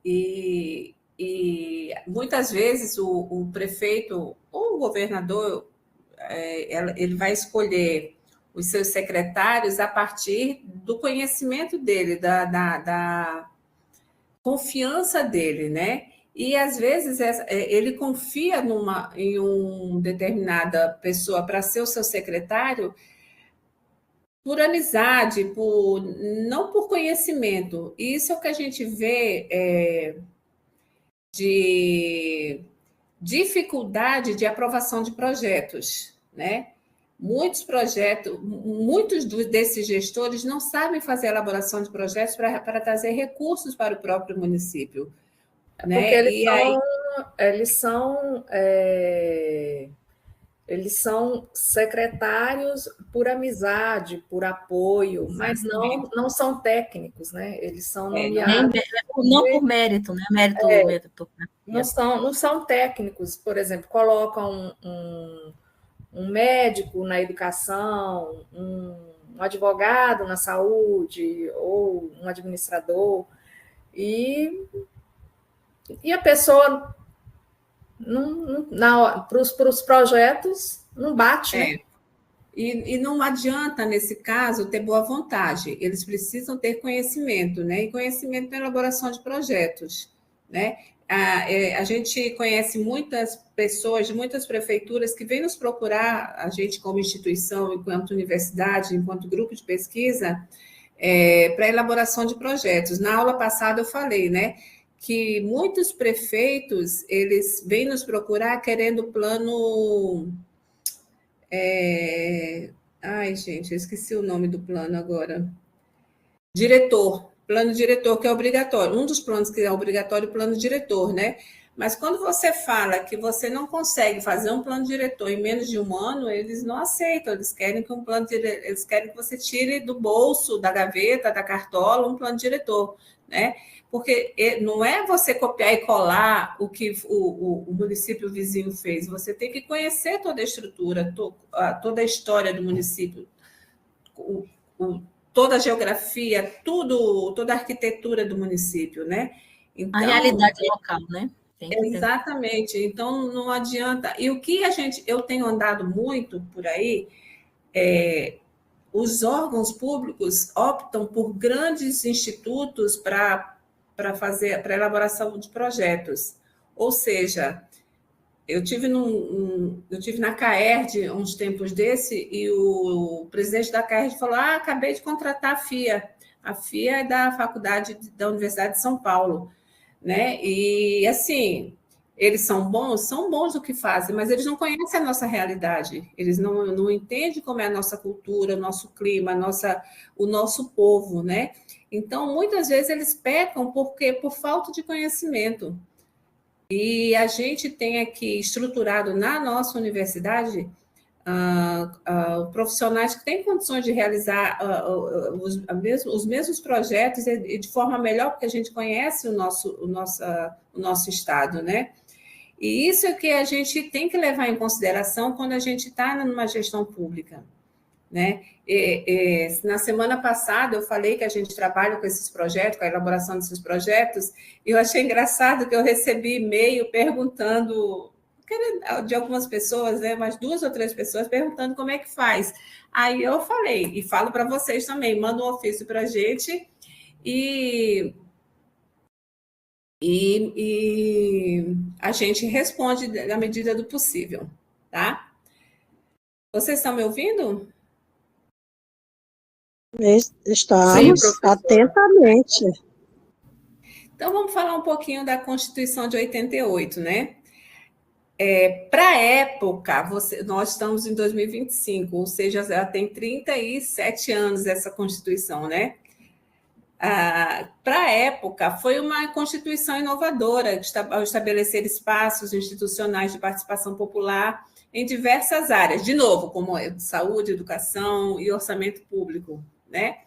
E muitas vezes o prefeito ou o governador ele vai escolher os seus secretários a partir do conhecimento dele, da confiança dele, né? E às vezes ele confia em uma determinada pessoa para ser o seu secretário por amizade, não por conhecimento. E isso é o que a gente vê de dificuldade de aprovação de projetos, né? Muitos desses gestores não sabem fazer a elaboração de projetos para trazer recursos para o próprio município. Porque eles são secretários por amizade, por apoio, mas não são técnicos, né? Eles são nomeados... Não por mérito, né? Mérito. Não são técnicos. Por exemplo, colocam um médico na educação, um advogado na saúde, ou um administrador, e a pessoa, para os projetos, não bate, né? E não adianta, nesse caso, ter boa vontade. Eles precisam ter conhecimento, né? E conhecimento na elaboração de projetos, né? A gente conhece muitas pessoas de muitas prefeituras que vêm nos procurar, a gente como instituição, enquanto universidade, enquanto grupo de pesquisa, para elaboração de projetos. Na aula passada eu falei, né, que muitos prefeitos, eles vêm nos procurar querendo plano... Ai, gente, eu esqueci o nome do plano agora. Plano diretor, que é obrigatório. Um dos planos que é obrigatório é o plano diretor, né? Mas quando você fala que você não consegue fazer um plano diretor em menos de um ano, eles não aceitam. Eles querem que eles querem que você tire do bolso, da gaveta, da cartola, um plano diretor, né? Porque não é você copiar e colar o que o município vizinho fez. Você tem que conhecer toda a estrutura, toda a história do município, toda a geografia, toda a arquitetura do município, né? Então, a realidade local, né? Exatamente. Então, não adianta. E o que eu tenho andado muito por aí, os órgãos públicos optam por grandes institutos para a elaboração de projetos. Ou seja, eu tive na CAERD uns tempos desse, e o presidente da CAERD falou: acabei de contratar a FIA. A FIA é da da Universidade de São Paulo, né? E, assim, eles são bons no que fazem, mas eles não conhecem a nossa realidade, eles não entendem como é a nossa cultura, o nosso clima, o nosso povo, né? Então, muitas vezes, eles pecam por falta de conhecimento. E a gente tem aqui estruturado na nossa universidade profissionais que têm condições de realizar os mesmos projetos e de forma melhor, porque a gente conhece o nosso estado, né? E isso é que a gente tem que levar em consideração quando a gente está numa gestão pública, né? Na semana passada eu falei que a gente trabalha com esses projetos, com a elaboração desses projetos, e eu achei engraçado que eu recebi e-mail perguntando, de algumas pessoas, né, mas 2 ou 3 pessoas perguntando como é que faz. Aí eu falei, e falo para vocês também, manda um ofício para a gente e a gente responde na medida do possível, tá? Vocês estão me ouvindo? Estamos atentamente. Então, vamos falar um pouquinho da Constituição de 88, né? Para a época, nós estamos em 2025, ou seja, já tem 37 anos essa Constituição, né? Para a época, foi uma Constituição inovadora, ao estabelecer espaços institucionais de participação popular em diversas áreas, de novo, como saúde, educação e orçamento público, né?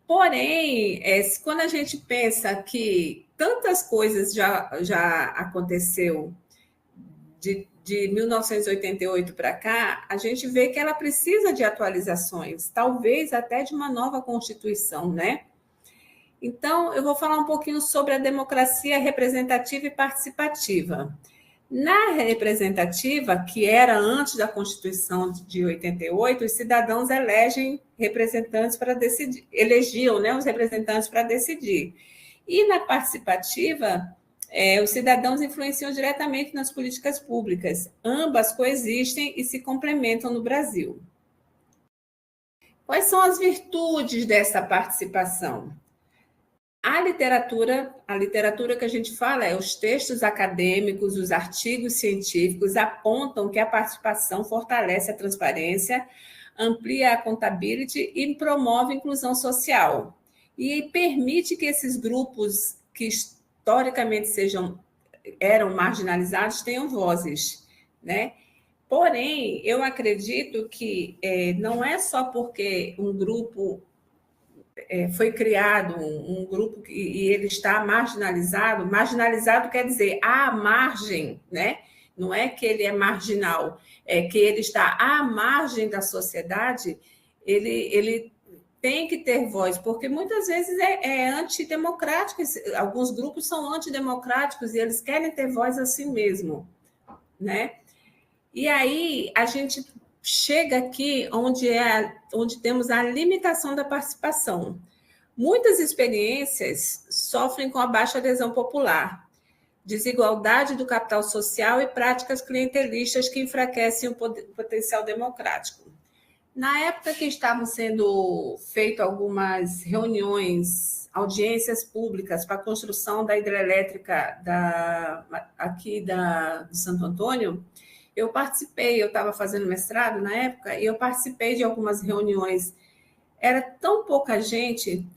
Porém, quando a gente pensa que tantas coisas já aconteceu de 1988 para cá, a gente vê que ela precisa de atualizações, talvez até de uma nova Constituição, né? Então, eu vou falar um pouquinho sobre a democracia representativa e participativa. Na representativa, que era antes da Constituição de 88, os cidadãos elegem representantes para decidir, elegiam, né, os representantes para decidir. E na participativa, os cidadãos influenciam diretamente nas políticas públicas. Ambas coexistem e se complementam no Brasil. Quais são as virtudes dessa participação? A literatura que a gente fala os textos acadêmicos, os artigos científicos apontam que a participação fortalece a transparência, amplia a accountability e promove a inclusão social. E permite que esses grupos que historicamente eram marginalizados tenham vozes, né? Porém, eu acredito que não é só porque um grupo foi criado, um grupo e ele está marginalizado quer dizer à margem, né? Não é que ele é marginal, é que ele está à margem da sociedade, ele tem que ter voz, porque muitas vezes é antidemocrático, alguns grupos são antidemocráticos e eles querem ter voz assim mesmo, né? E aí a gente chega aqui onde temos a limitação da participação. Muitas experiências sofrem com a baixa adesão popular, desigualdade do capital social e práticas clientelistas que enfraquecem o potencial democrático. Na época que estavam sendo feitas algumas reuniões, audiências públicas para a construção da hidrelétrica aqui de Santo Antônio, eu participei, eu estava fazendo mestrado na época, e eu participei de algumas reuniões. Era tão pouca gente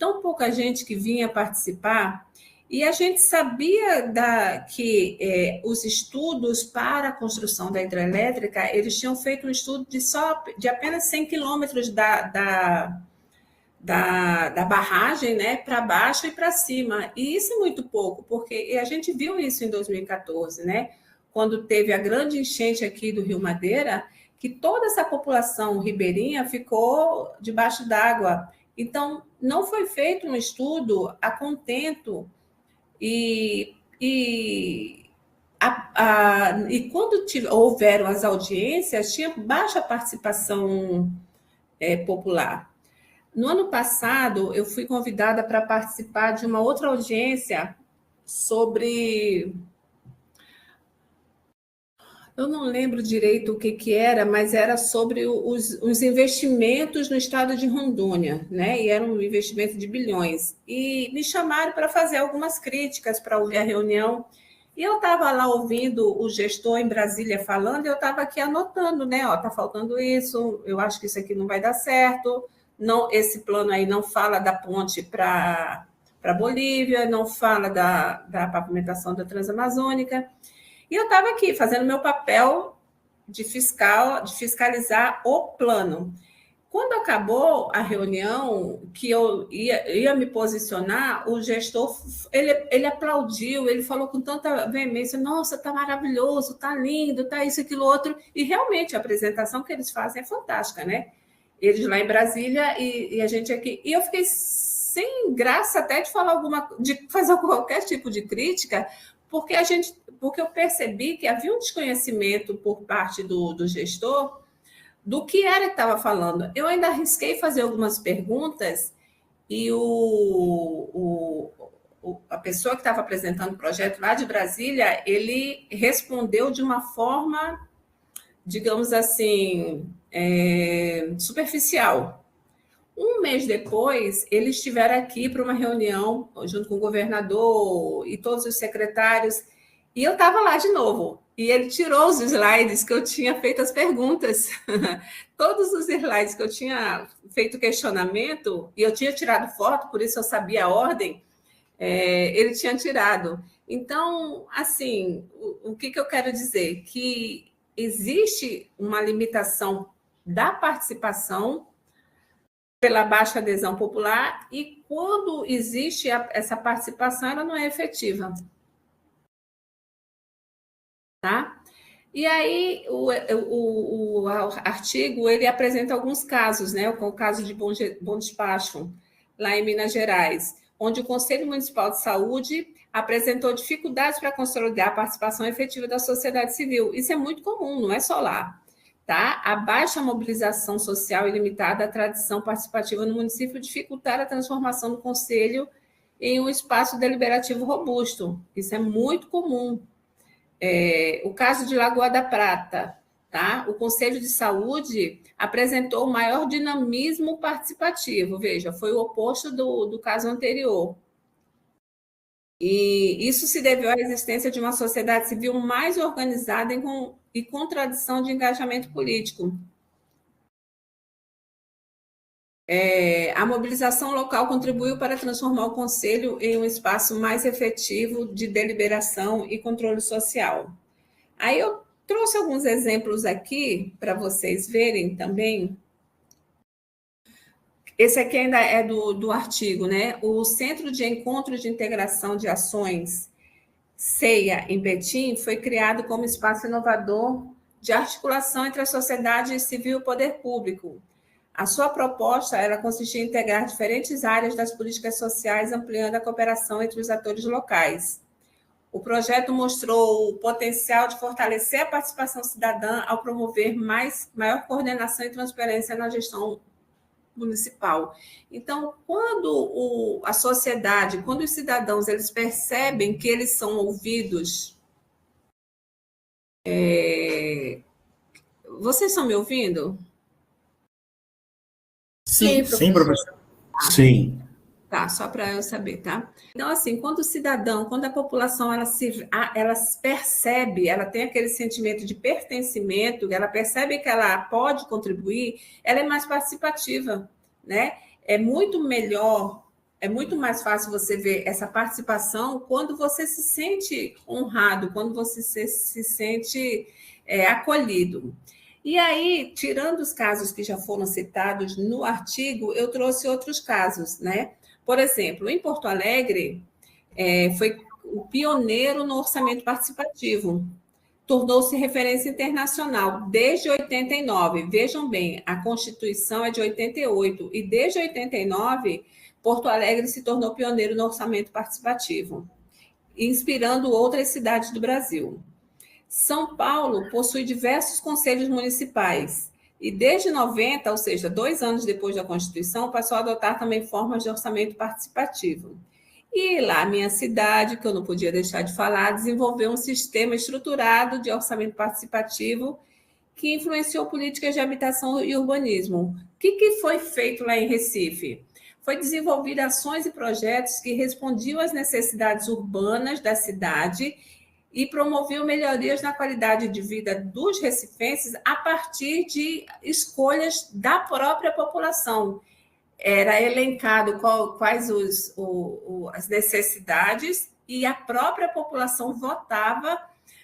que vinha participar, e a gente sabia que os estudos para a construção da hidrelétrica, eles tinham feito um estudo de apenas 100 quilômetros da barragem, né, para baixo e para cima. E isso é muito pouco, porque a gente viu isso em 2014, né, quando teve a grande enchente aqui do Rio Madeira, que toda essa população ribeirinha ficou debaixo d'água. Então, não foi feito um estudo a contento e quando houveram as audiências, tinha baixa participação popular. No ano passado, eu fui convidada para participar de uma outra audiência sobre... Eu não lembro direito o que era, mas era sobre os investimentos no estado de Rondônia, né? E era um investimento de bilhões. E me chamaram para fazer algumas críticas, para ouvir a reunião. E eu estava lá ouvindo o gestor em Brasília falando, e eu estava aqui anotando, né? Ó, tá faltando isso, eu acho que isso aqui não vai dar certo. Não, esse plano aí não fala da ponte para Bolívia, não fala da pavimentação da Transamazônica. E eu estava aqui fazendo meu papel de fiscalizar o plano. Quando acabou a reunião, que eu ia me posicionar, o gestor ele aplaudiu, ele falou com tanta veemência: nossa, está maravilhoso, está lindo, está isso, aquilo, outro. E realmente a apresentação que eles fazem é fantástica, né? Eles lá em Brasília e a gente aqui. E eu fiquei sem graça até de fazer qualquer tipo de crítica, porque eu percebi que havia um desconhecimento por parte do gestor do que era que estava falando. Eu ainda arrisquei fazer algumas perguntas e a pessoa que estava apresentando o projeto lá de Brasília, ele respondeu de uma forma, digamos assim, superficial. Um mês depois, eles estiveram aqui para uma reunião, junto com o governador e todos os secretários, e eu estava lá de novo. E ele tirou os slides que eu tinha feito as perguntas. Todos os slides que eu tinha feito questionamento, e eu tinha tirado foto, por isso eu sabia a ordem, ele tinha tirado. Então, assim, o que eu quero dizer? Que existe uma limitação da participação pela baixa adesão popular, e quando existe essa participação, ela não é efetiva. Tá? E aí, o artigo ele apresenta alguns casos, né? O caso de Bom Despacho, lá em Minas Gerais, onde o Conselho Municipal de Saúde apresentou dificuldades para consolidar a participação efetiva da sociedade civil. Isso é muito comum, não é só lá. Tá? A baixa mobilização social ilimitada, a tradição participativa no município dificultaram a transformação do conselho em um espaço deliberativo robusto. Isso é muito comum. O caso de Lagoa da Prata, tá? O Conselho de Saúde apresentou o maior dinamismo participativo, veja, foi o oposto do caso anterior. E isso se deveu à existência de uma sociedade civil mais organizada e com tradição de engajamento político. A mobilização local contribuiu para transformar o Conselho em um espaço mais efetivo de deliberação e controle social. Aí eu trouxe alguns exemplos aqui para vocês verem também. Esse aqui ainda é do artigo, né? O Centro de Encontro de Integração de Ações, CEIA, em Betim, foi criado como espaço inovador de articulação entre a sociedade civil e o poder público. A sua proposta era consistir em integrar diferentes áreas das políticas sociais, ampliando a cooperação entre os atores locais. O projeto mostrou o potencial de fortalecer a participação cidadã ao promover maior coordenação e transparência na gestão municipal. Então, quando a sociedade, quando os cidadãos eles percebem que eles são ouvidos... Vocês estão me ouvindo? Sim, professor. Sim. Tá, só para eu saber, tá? Então, assim, quando o cidadão, quando a população, ela percebe, ela tem aquele sentimento de pertencimento, ela percebe que ela pode contribuir, ela é mais participativa, né? É muito melhor, é muito mais fácil você ver essa participação quando você se sente honrado, quando você se sente acolhido. E aí, tirando os casos que já foram citados no artigo, eu trouxe outros casos, né? Por exemplo, em Porto Alegre, foi o pioneiro no orçamento participativo. Tornou-se referência internacional desde 89. Vejam bem, a Constituição é de 88 e desde 89, Porto Alegre se tornou pioneiro no orçamento participativo, inspirando outras cidades do Brasil. São Paulo possui diversos conselhos municipais e desde 90, ou seja, 2 anos depois da Constituição, passou a adotar também formas de orçamento participativo. E lá, minha cidade, que eu não podia deixar de falar, desenvolveu um sistema estruturado de orçamento participativo que influenciou políticas de habitação e urbanismo. O que foi feito lá em Recife? Foi desenvolver ações e projetos que respondiam às necessidades urbanas da cidade e promoveu melhorias na qualidade de vida dos recifenses a partir de escolhas da própria população. Era elencado quais as necessidades e a própria população votava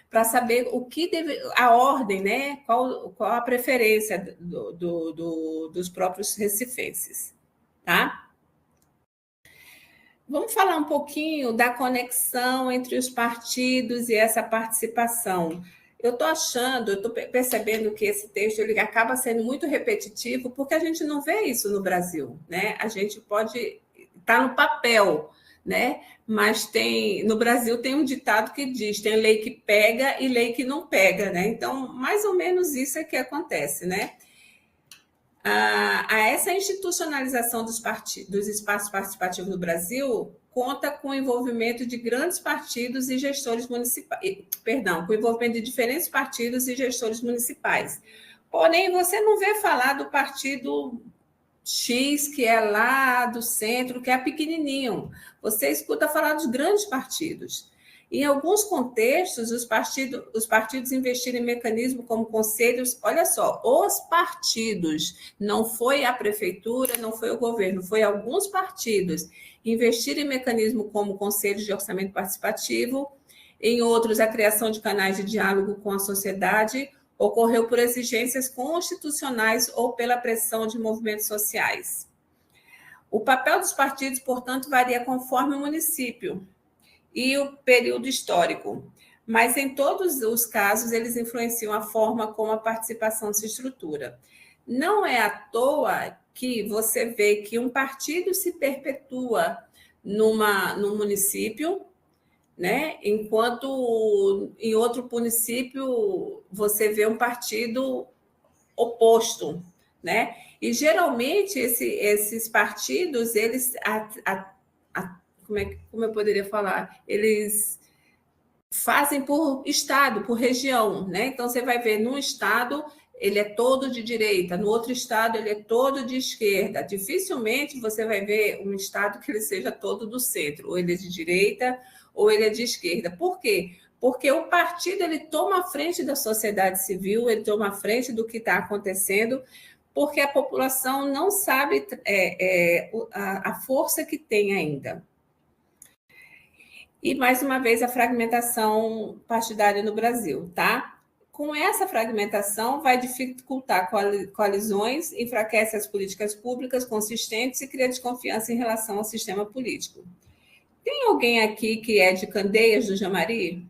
para saber o que a ordem, né? Qual a preferência dos próprios recifenses, tá? Vamos falar um pouquinho da conexão entre os partidos e essa participação. Eu estou percebendo que esse texto ele acaba sendo muito repetitivo, porque a gente não vê isso no Brasil, né? A gente pode estar no papel, né? Mas no Brasil tem um ditado que diz: tem lei que pega e lei que não pega, né? Então, mais ou menos isso é que acontece, né? Essa institucionalização dos espaços participativos no Brasil conta com o envolvimento de grandes partidos e gestores municipais, com o envolvimento de diferentes partidos e gestores municipais. Porém, você não vê falar do partido X, que é lá do centro, que é pequenininho. Você escuta falar dos grandes partidos. Em alguns contextos, os partidos investiram em mecanismos como conselhos. Olha só, os partidos, não foi a prefeitura, não foi o governo, foi alguns partidos investiram em mecanismos como conselhos de orçamento participativo. Em outros, a criação de canais de diálogo com a sociedade ocorreu por exigências constitucionais ou pela pressão de movimentos sociais. O papel dos partidos, portanto, varia conforme o município e o período histórico, mas em todos os casos eles influenciam a forma como a participação se estrutura. Não é à toa que você vê que um partido se perpetua num município, né? Enquanto em outro município você vê um partido oposto, né? E geralmente esses partidos, eles como eu poderia falar? Eles fazem por estado, por região, né? Então, você vai ver num estado, ele é todo de direita, no outro estado, ele é todo de esquerda. Dificilmente você vai ver um estado que ele seja todo do centro, ou ele é de direita, ou ele é de esquerda. Por quê? Porque o partido ele toma a frente da sociedade civil, ele toma a frente do que está acontecendo, porque a população não sabe a força que tem ainda. E, mais uma vez, a fragmentação partidária no Brasil, tá? Com essa fragmentação, vai dificultar coalizões, enfraquece as políticas públicas consistentes e cria desconfiança em relação ao sistema político. Tem alguém aqui que é de Candeias do Jamari?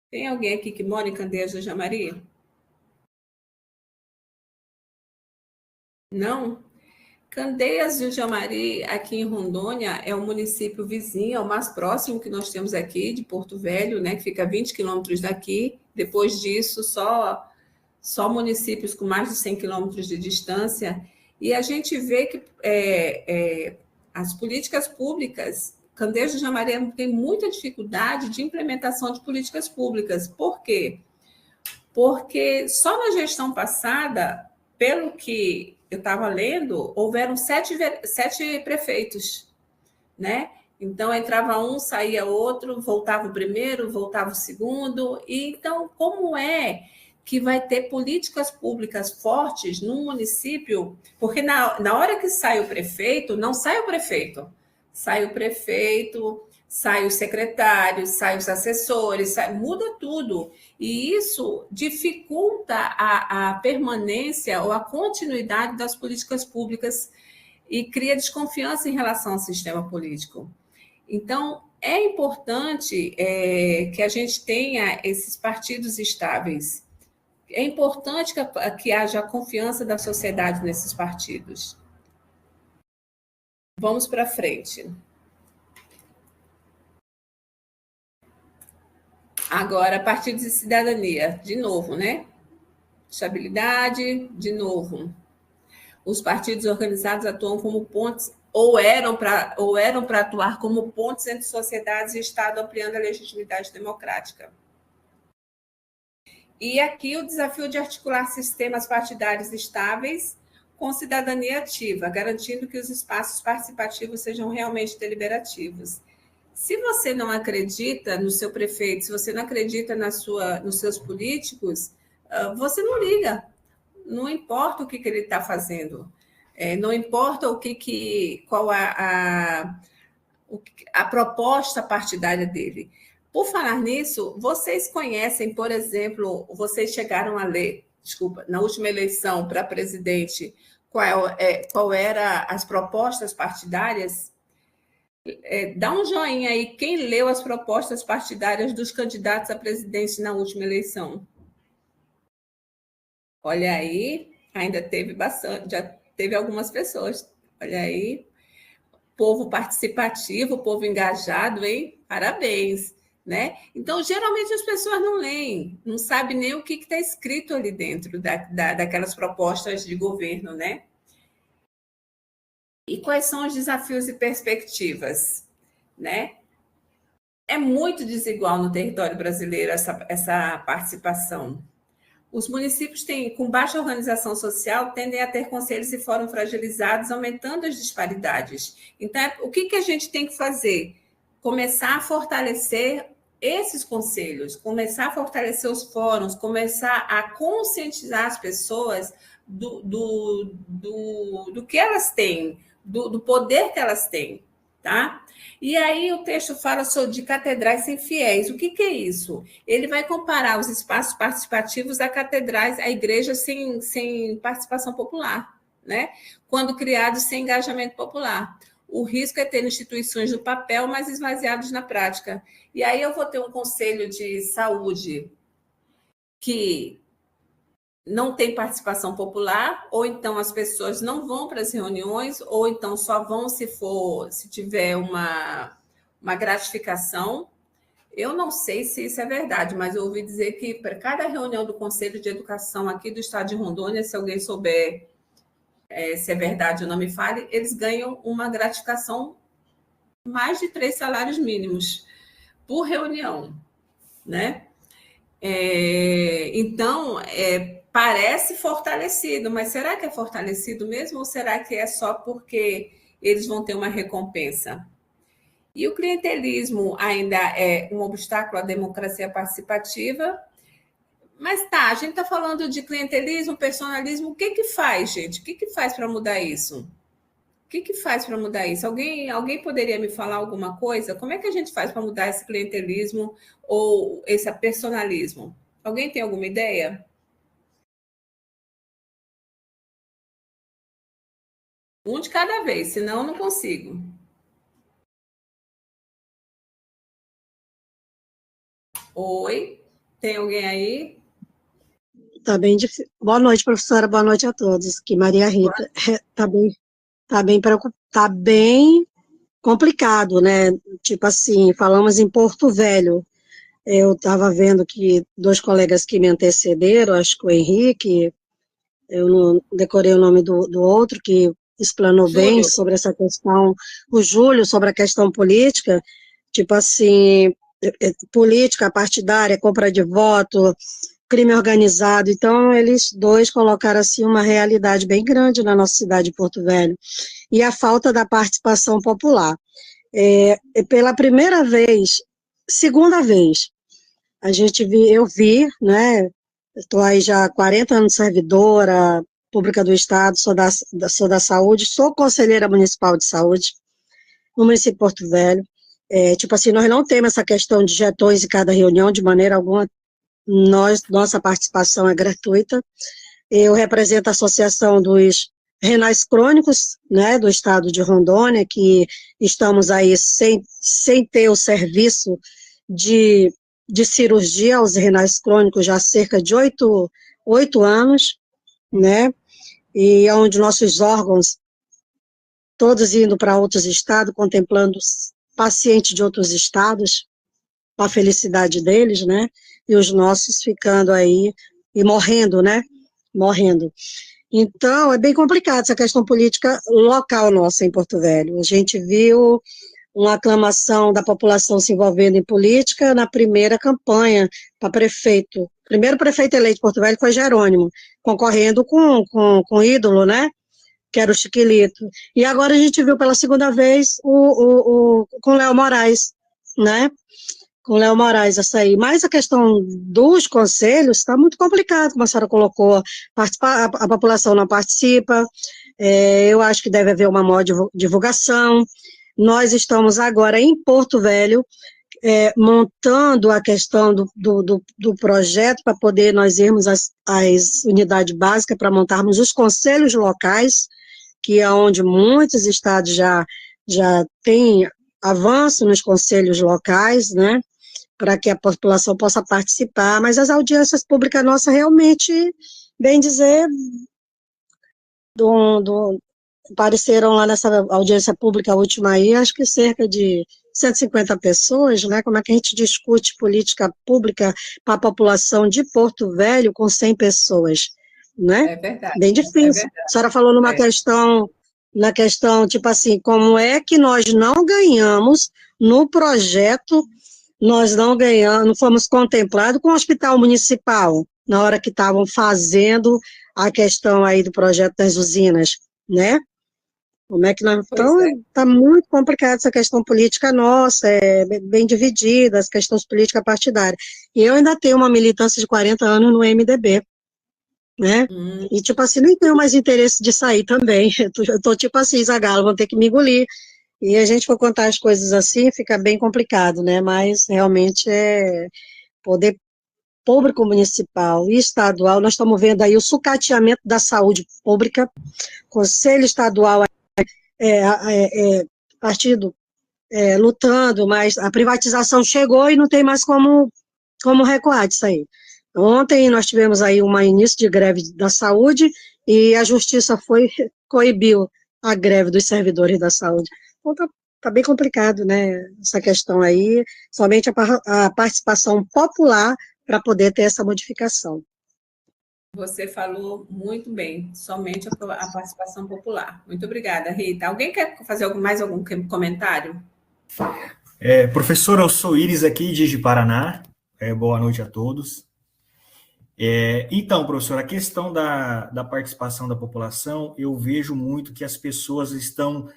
Tem alguém aqui que mora em Candeias do Jamari? Não? Candeias do Jamari, aqui em Rondônia, é o município vizinho, é o mais próximo que nós temos aqui, de Porto Velho, né, que fica a 20 quilômetros daqui. Depois disso, só municípios com mais de 100 quilômetros de distância. E a gente vê que as políticas públicas, Candeias do Jamari tem muita dificuldade de implementação de políticas públicas. Por quê? Porque só na gestão passada, pelo que eu estava lendo, houveram 7 prefeitos, né? Então, entrava um, saía outro, voltava o primeiro, voltava o segundo. E então, como é que vai ter políticas públicas fortes num município? Porque na hora que sai o prefeito, não sai o prefeito, sai o prefeito, sai os secretários, sai os assessores, muda tudo. E isso dificulta a permanência ou a continuidade das políticas públicas e cria desconfiança em relação ao sistema político. Então, é importante que a gente tenha esses partidos estáveis. É importante que haja confiança da sociedade nesses partidos. Vamos para frente. Agora, partidos de cidadania, de novo, né? Estabilidade, de novo. Os partidos organizados atuam como pontes, ou eram para atuar como pontes entre sociedades e Estado, ampliando a legitimidade democrática. E aqui o desafio de articular sistemas partidários estáveis com cidadania ativa, garantindo que os espaços participativos sejam realmente deliberativos. Se você não acredita no seu prefeito, se você não acredita nos seus políticos, você não liga. Não importa o que ele está fazendo. Não importa qual a proposta partidária dele. Por falar nisso, vocês conhecem, por exemplo, vocês chegaram a ler, na última eleição para presidente, qual era as propostas partidárias? Dá um joinha aí, quem leu as propostas partidárias dos candidatos a presidente na última eleição? Olha aí, ainda teve bastante, já teve algumas pessoas. Olha aí, povo participativo, povo engajado, hein? Parabéns, né? Então, geralmente as pessoas não leem, não sabem nem o que está escrito ali dentro daquelas propostas de governo, né? E quais são os desafios e perspectivas, né? É muito desigual no território brasileiro essa participação. Os municípios com baixa organização social tendem a ter conselhos e fóruns fragilizados, aumentando as disparidades. Então, o que a gente tem que fazer? Começar a fortalecer esses conselhos, começar a fortalecer os fóruns, começar a conscientizar as pessoas do que elas têm, do poder que elas têm, tá? E aí o texto fala de catedrais sem fiéis. O que é isso? Ele vai comparar os espaços participativos a catedrais, a igrejas sem participação popular, né? Quando criados sem engajamento popular. O risco é ter instituições no papel, mas esvaziados na prática. E aí eu vou ter um conselho de saúde que não tem participação popular, ou então as pessoas não vão para as reuniões, ou então só vão se tiver uma gratificação. Eu não sei se isso é verdade, mas eu ouvi dizer que para cada reunião do Conselho de Educação aqui do Estado de Rondônia, se alguém souber se é verdade ou não me fale, eles ganham uma gratificação mais de 3 salários mínimos por reunião, né? Então, parece fortalecido, mas será que é fortalecido mesmo ou será que é só porque eles vão ter uma recompensa? E o clientelismo ainda é um obstáculo à democracia participativa. Mas tá, a gente está falando de clientelismo, personalismo, o que faz, gente? O que faz para mudar isso? O que faz para mudar isso? Alguém poderia me falar alguma coisa? Como é que a gente faz para mudar esse clientelismo ou esse personalismo? Alguém tem alguma ideia? Um de cada vez, senão eu não consigo. Oi, tem alguém aí? Tá bem difícil. Boa noite, professora. Boa noite a todos. Que Maria Rita tá bem complicado, né? Tipo assim, falamos em Porto Velho. Eu estava vendo que 2 colegas que me antecederam, acho que o Henrique, eu não decorei o nome do outro, que explanou bem sobre essa questão, o Júlio, sobre a questão política, tipo assim, política partidária, compra de voto, crime organizado. Então, eles dois colocaram, assim, uma realidade bem grande na nossa cidade de Porto Velho. E a falta da participação popular. Pela primeira vez, segunda vez, eu vi, né, estou aí já há 40 anos servidora pública do Estado, sou da saúde, sou conselheira municipal de saúde no município de Porto Velho. Tipo assim, nós não temos essa questão de jetões em cada reunião, de maneira alguma, nossa participação é gratuita. Eu represento a Associação dos Renais Crônicos, né, do estado de Rondônia, que estamos aí sem ter o serviço de cirurgia aos renais crônicos já há cerca de 8 anos, né, e onde nossos órgãos, todos indo para outros estados, contemplando pacientes de outros estados, para a felicidade deles, né, e os nossos ficando aí e morrendo, né, morrendo. Então, é bem complicado essa questão política local nossa em Porto Velho. A gente viu uma aclamação da população se envolvendo em política na primeira campanha para prefeito. O primeiro prefeito eleito de Porto Velho foi Jerônimo, concorrendo com o ídolo, né, que era o Chiquilito. E agora a gente viu pela segunda vez com Léo Moraes, né, com Léo Moraes essa aí. Mas a questão dos conselhos está muito complicado, como a senhora colocou, a população não participa, eu acho que deve haver uma maior divulgação. Nós estamos agora em Porto Velho, montando a questão do projeto para poder nós irmos às unidades básicas para montarmos os conselhos locais, que é onde muitos estados já têm avanço nos conselhos locais, né, para que a população possa participar, mas as audiências públicas nossas realmente, bem dizer, apareceram lá nessa audiência pública última aí, acho que cerca de 150 pessoas, né? Como é que a gente discute política pública para a população de Porto Velho com 100 pessoas, né? É verdade. Bem difícil. É verdade. A senhora falou na questão, tipo assim, como é que nós não ganhamos no projeto, nós não ganhamos, não fomos contemplados com o hospital municipal, na hora que estavam fazendo a questão aí do projeto das usinas, né? Como é que nós... Então, está muito complicado essa questão política nossa, bem dividida, as questões políticas partidárias. E eu ainda tenho uma militância de 40 anos no MDB, né? E, tipo assim, nem tenho mais interesse de sair também. Eu tô tipo assim, Zagalo, vão ter que me engolir. E a gente for contar as coisas assim, fica bem complicado, né? Mas, realmente, poder público municipal e estadual, nós estamos vendo aí o sucateamento da saúde pública, Conselho Estadual, partido lutando, mas a privatização chegou e não tem mais como recuar disso aí. Ontem nós tivemos aí um início de greve da saúde e a justiça coibiu a greve dos servidores da saúde. Então tá bem complicado, né, essa questão aí, somente a participação popular para poder ter essa modificação. Você falou muito bem, somente a participação popular. Muito obrigada, Rita. Alguém quer fazer mais algum comentário? Professora, eu sou Iris aqui de Paraná. Boa noite a todos. Então, professora, a questão da participação da população, eu vejo muito que as pessoas estão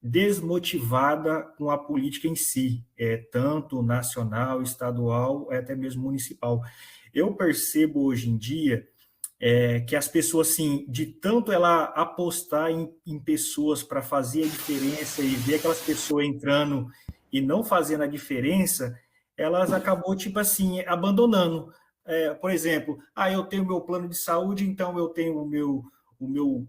desmotivadas com a política em si, tanto nacional, estadual, até mesmo municipal. Eu percebo hoje em dia que as pessoas, assim, de tanto ela apostar em pessoas para fazer a diferença e ver aquelas pessoas entrando e não fazendo a diferença, elas acabou, tipo assim, abandonando. Por exemplo, eu tenho meu plano de saúde, então eu tenho o meu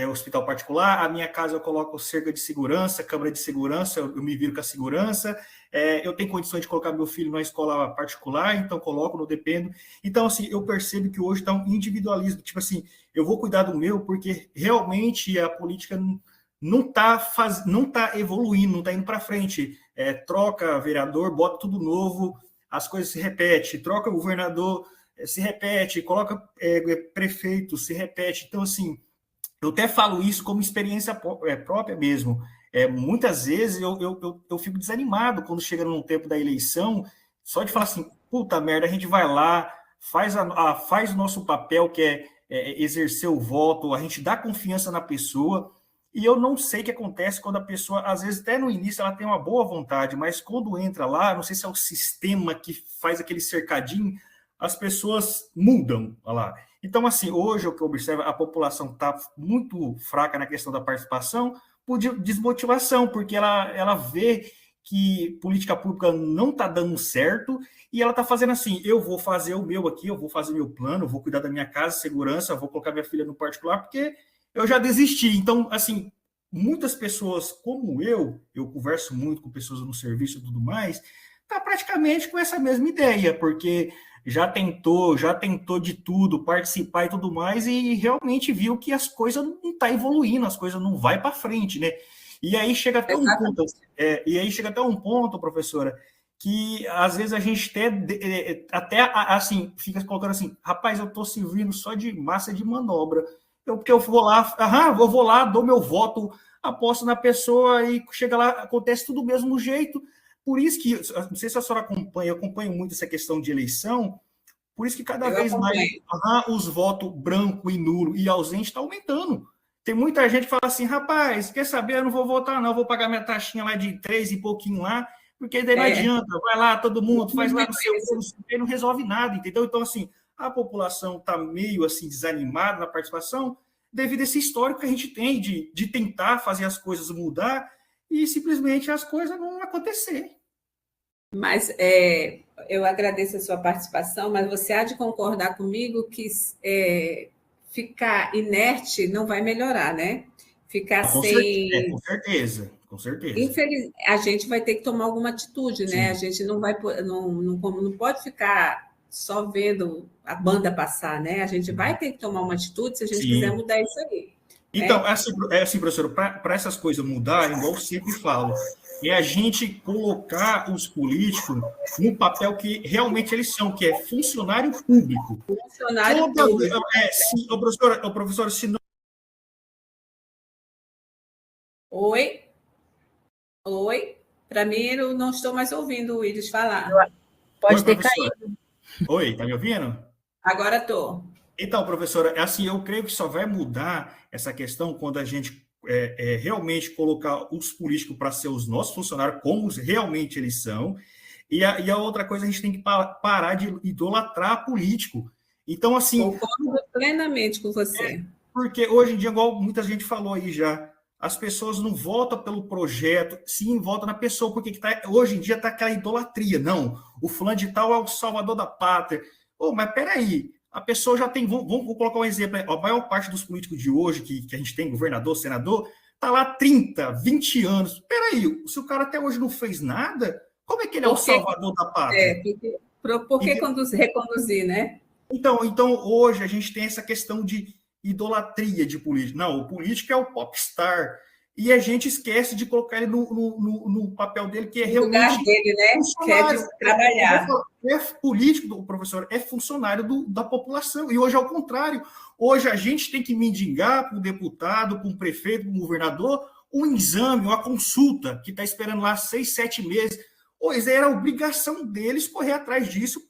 hospital particular, a minha casa eu coloco cerca de segurança, câmara de segurança, eu me viro com a segurança, eu tenho condições de colocar meu filho na escola particular, então coloco, não dependo. Então, assim, eu percebo que hoje está um individualismo, tipo assim, eu vou cuidar do meu, porque realmente a política não está evoluindo, não está indo para frente. Troca vereador, bota tudo novo, as coisas se repetem, troca governador, se repete, coloca prefeito, se repete. Então, assim, eu até falo isso como experiência própria mesmo. Muitas vezes eu fico desanimado quando chega num tempo da eleição, só de falar assim, puta merda, a gente vai lá, faz o nosso papel, que é exercer o voto, a gente dá confiança na pessoa, e eu não sei o que acontece quando a pessoa, às vezes, até no início, ela tem uma boa vontade, mas quando entra lá, não sei se é o sistema que faz aquele cercadinho, as pessoas mudam lá. Então, assim, hoje o que eu observo, a população está muito fraca na questão da participação por desmotivação, porque ela vê que política pública não está dando certo e ela está fazendo assim, eu vou fazer o meu aqui, eu vou fazer meu plano, vou cuidar da minha casa, segurança, vou colocar minha filha no particular, porque eu já desisti. Então, assim, muitas pessoas como eu converso muito com pessoas no serviço e tudo mais, está praticamente com essa mesma ideia, porque já tentou de tudo, participar e tudo mais, e realmente viu que as coisas não estão evoluindo, as coisas não vai para frente, né? E aí chega até um ponto, professora, que às vezes a gente até assim, fica colocando assim, rapaz, eu estou servindo só de massa de manobra, porque eu vou lá, dou meu voto, aposto na pessoa e chega lá, acontece tudo do mesmo jeito. Por isso que, não sei se a senhora acompanha, eu acompanho muito essa questão de eleição, por isso que cada vez mais os votos branco e nulo e ausente estão aumentando. Tem muita gente que fala assim, rapaz, quer saber, eu não vou votar não, vou pagar minha taxinha lá de 3 e pouquinho lá, porque daí não adianta, vai lá, todo mundo, faz lá no seu e não resolve nada, entendeu? Então, assim, a população está meio assim desanimada na participação devido a esse histórico que a gente tem de tentar fazer as coisas mudar e simplesmente as coisas não acontecer. Mas eu agradeço a sua participação, mas você há de concordar comigo que ficar inerte não vai melhorar, né? Ficar com sem... Com certeza. A gente vai ter que tomar alguma atitude, né? Sim. A gente não pode ficar só vendo a banda passar, né? A gente vai ter que tomar uma atitude se a gente quiser mudar isso aí. Então, é assim, professor, para essas coisas mudarem, igual eu sempre falo, é a gente colocar os políticos no papel que realmente eles são, que é funcionário público. Funcionário público. Professor, se não... Oi? Para mim, eu não estou mais ouvindo o Iris falar. Pode ter caído. Oi, tá me ouvindo? Agora estou. Então, professora, assim, eu creio que só vai mudar essa questão quando a gente realmente colocar os políticos para ser os nossos funcionários, como realmente eles são, e a outra coisa, a gente tem que parar de idolatrar político. Então, assim... Concordo plenamente com você. Porque hoje em dia, igual muita gente falou aí já, as pessoas não votam pelo projeto, sim, votam na pessoa, porque hoje em dia está aquela idolatria. Não, o fulano de tal é o salvador da pátria. Mas peraí, a pessoa já tem... Vamos colocar um exemplo. A maior parte dos políticos de hoje, que a gente tem, governador, senador, está lá 30, 20 anos. Peraí, se o cara até hoje não fez nada, como é que ele é o salvador da pátria? Por que reconduzir, né? Então, hoje a gente tem essa questão de idolatria de político. Não, o político é o popstar. E a gente esquece de colocar ele no papel dele, que é realmente... O lugar dele, né? Quer de trabalhar. É político, professor, é funcionário da população. E hoje é o contrário. Hoje a gente tem que mendigar para um deputado, para um prefeito, para um governador, um exame, uma consulta, que está esperando lá 6, 7 meses. Pois era a obrigação deles correr atrás disso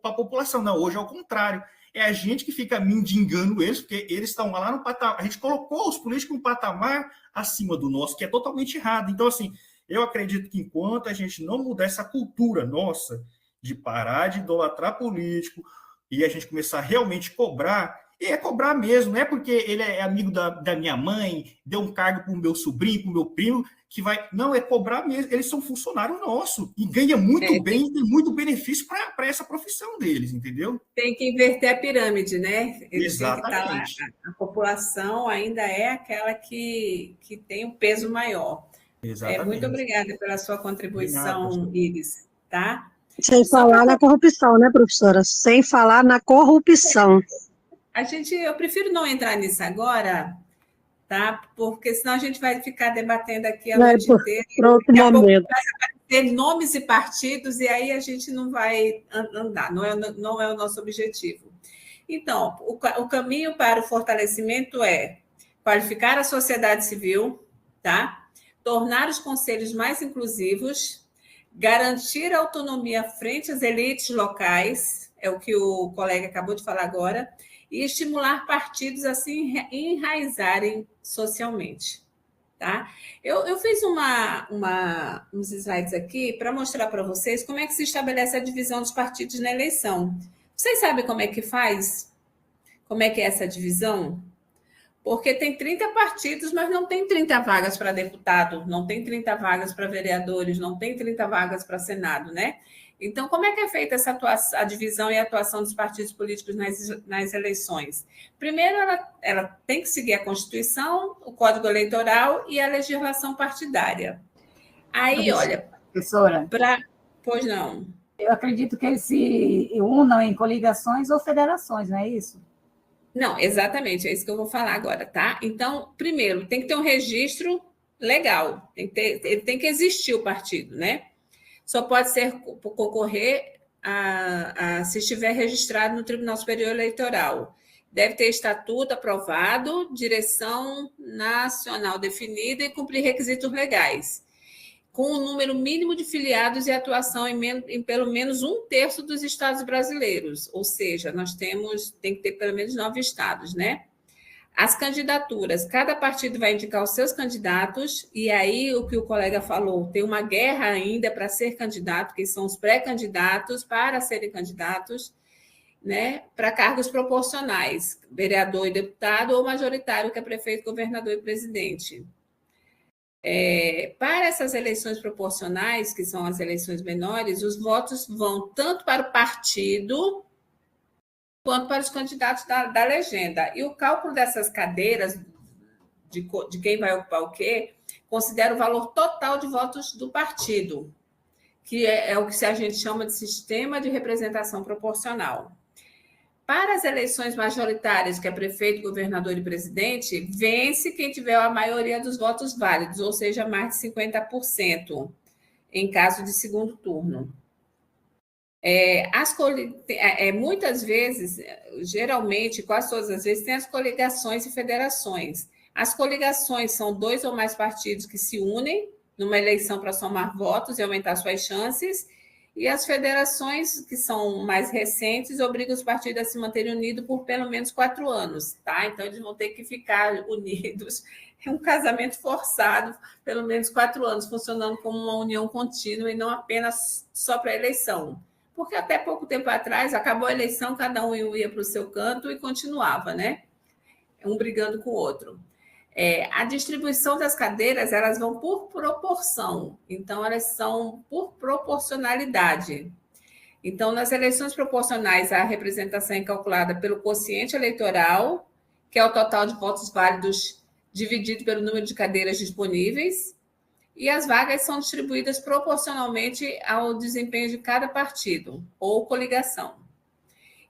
para a população. Não, hoje é o contrário. É a gente que fica mendigando eles, porque eles estão lá no patamar. A gente colocou os políticos no patamar acima do nosso, que é totalmente errado. Então, assim, eu acredito que enquanto a gente não mudar essa cultura nossa de parar de idolatrar político e a gente começar a realmente cobrar, e é cobrar mesmo, não é porque ele é amigo da minha mãe, deu um cargo para o meu sobrinho, para o meu primo, que vai... Não, é cobrar mesmo. Eles são funcionários nossos e ganham muito bem e tem muito benefício para essa profissão deles, entendeu? Tem que inverter a pirâmide, né? Exatamente. A população ainda é aquela que tem um peso maior. Exatamente. Muito obrigada pela sua contribuição, Iris. Tá? Sem falar na corrupção, né, professora? Sem falar na corrupção. Eu prefiro não entrar nisso agora, tá? Porque senão a gente vai ficar debatendo aqui a noite inteira. Para outro momento. Vai aparecer nomes e partidos e aí a gente não vai andar, não é o nosso objetivo. Então, o caminho para o fortalecimento é qualificar a sociedade civil, tá? Tornar os conselhos mais inclusivos, garantir a autonomia frente às elites locais. é o que o colega acabou de falar agora, e estimular partidos a se enraizarem socialmente. Tá? Eu fiz uns slides aqui para mostrar para vocês como é que se estabelece a divisão dos partidos na eleição. Vocês sabem como é que faz? Como é que é essa divisão? Porque tem 30 partidos, mas não tem 30 vagas para deputado, não tem 30 vagas para vereadores, não tem 30 vagas para Senado, né? Então, como é que é feita a divisão e a atuação dos partidos políticos nas eleições? Primeiro, ela tem que seguir a Constituição, o Código Eleitoral e a legislação partidária. Aí, olha... Professora? Pois não. Eu acredito que eles se unam em coligações ou federações, não é isso? Não, exatamente, é isso que eu vou falar agora, tá? Então, primeiro, tem que ter um registro legal, ele tem que existir o partido, né? Só pode concorrer se estiver registrado no Tribunal Superior Eleitoral. Deve ter estatuto aprovado, direção nacional definida e cumprir requisitos legais, com um número mínimo de filiados e atuação em pelo menos 1/3 dos estados brasileiros, ou seja, tem que ter pelo menos 9 estados, né? As candidaturas, cada partido vai indicar os seus candidatos, e aí o que o colega falou, tem uma guerra ainda para ser candidato, que são os pré-candidatos para serem candidatos, né, para cargos proporcionais, vereador e deputado, ou majoritário, que é prefeito, governador e presidente. Para essas eleições proporcionais, que são as eleições menores, os votos vão tanto para o partido quanto para os candidatos da legenda. E o cálculo dessas cadeiras, de quem vai ocupar o quê, considera o valor total de votos do partido, que é o que a gente chama de sistema de representação proporcional. Para as eleições majoritárias, que é prefeito, governador e presidente, vence quem tiver a maioria dos votos válidos, ou seja, mais de 50%, em caso de segundo turno. Muitas vezes, geralmente, quase todas as vezes, tem as coligações e federações. As coligações são 2 ou mais partidos que se unem numa eleição para somar votos e aumentar suas chances, e as federações, que são mais recentes, obrigam os partidos a se manterem unidos por pelo menos 4 anos, tá? Então, eles vão ter que ficar unidos. É um casamento forçado, pelo menos 4 anos, funcionando como uma união contínua e não apenas só para a eleição. Porque até pouco tempo atrás, acabou a eleição, cada um ia para o seu canto e continuava, né? Um brigando com o outro. A distribuição das cadeiras, elas vão por proporção, então elas são por proporcionalidade. Então, nas eleições proporcionais, a representação é calculada pelo quociente eleitoral, que é o total de votos válidos dividido pelo número de cadeiras disponíveis, e as vagas são distribuídas proporcionalmente ao desempenho de cada partido ou coligação.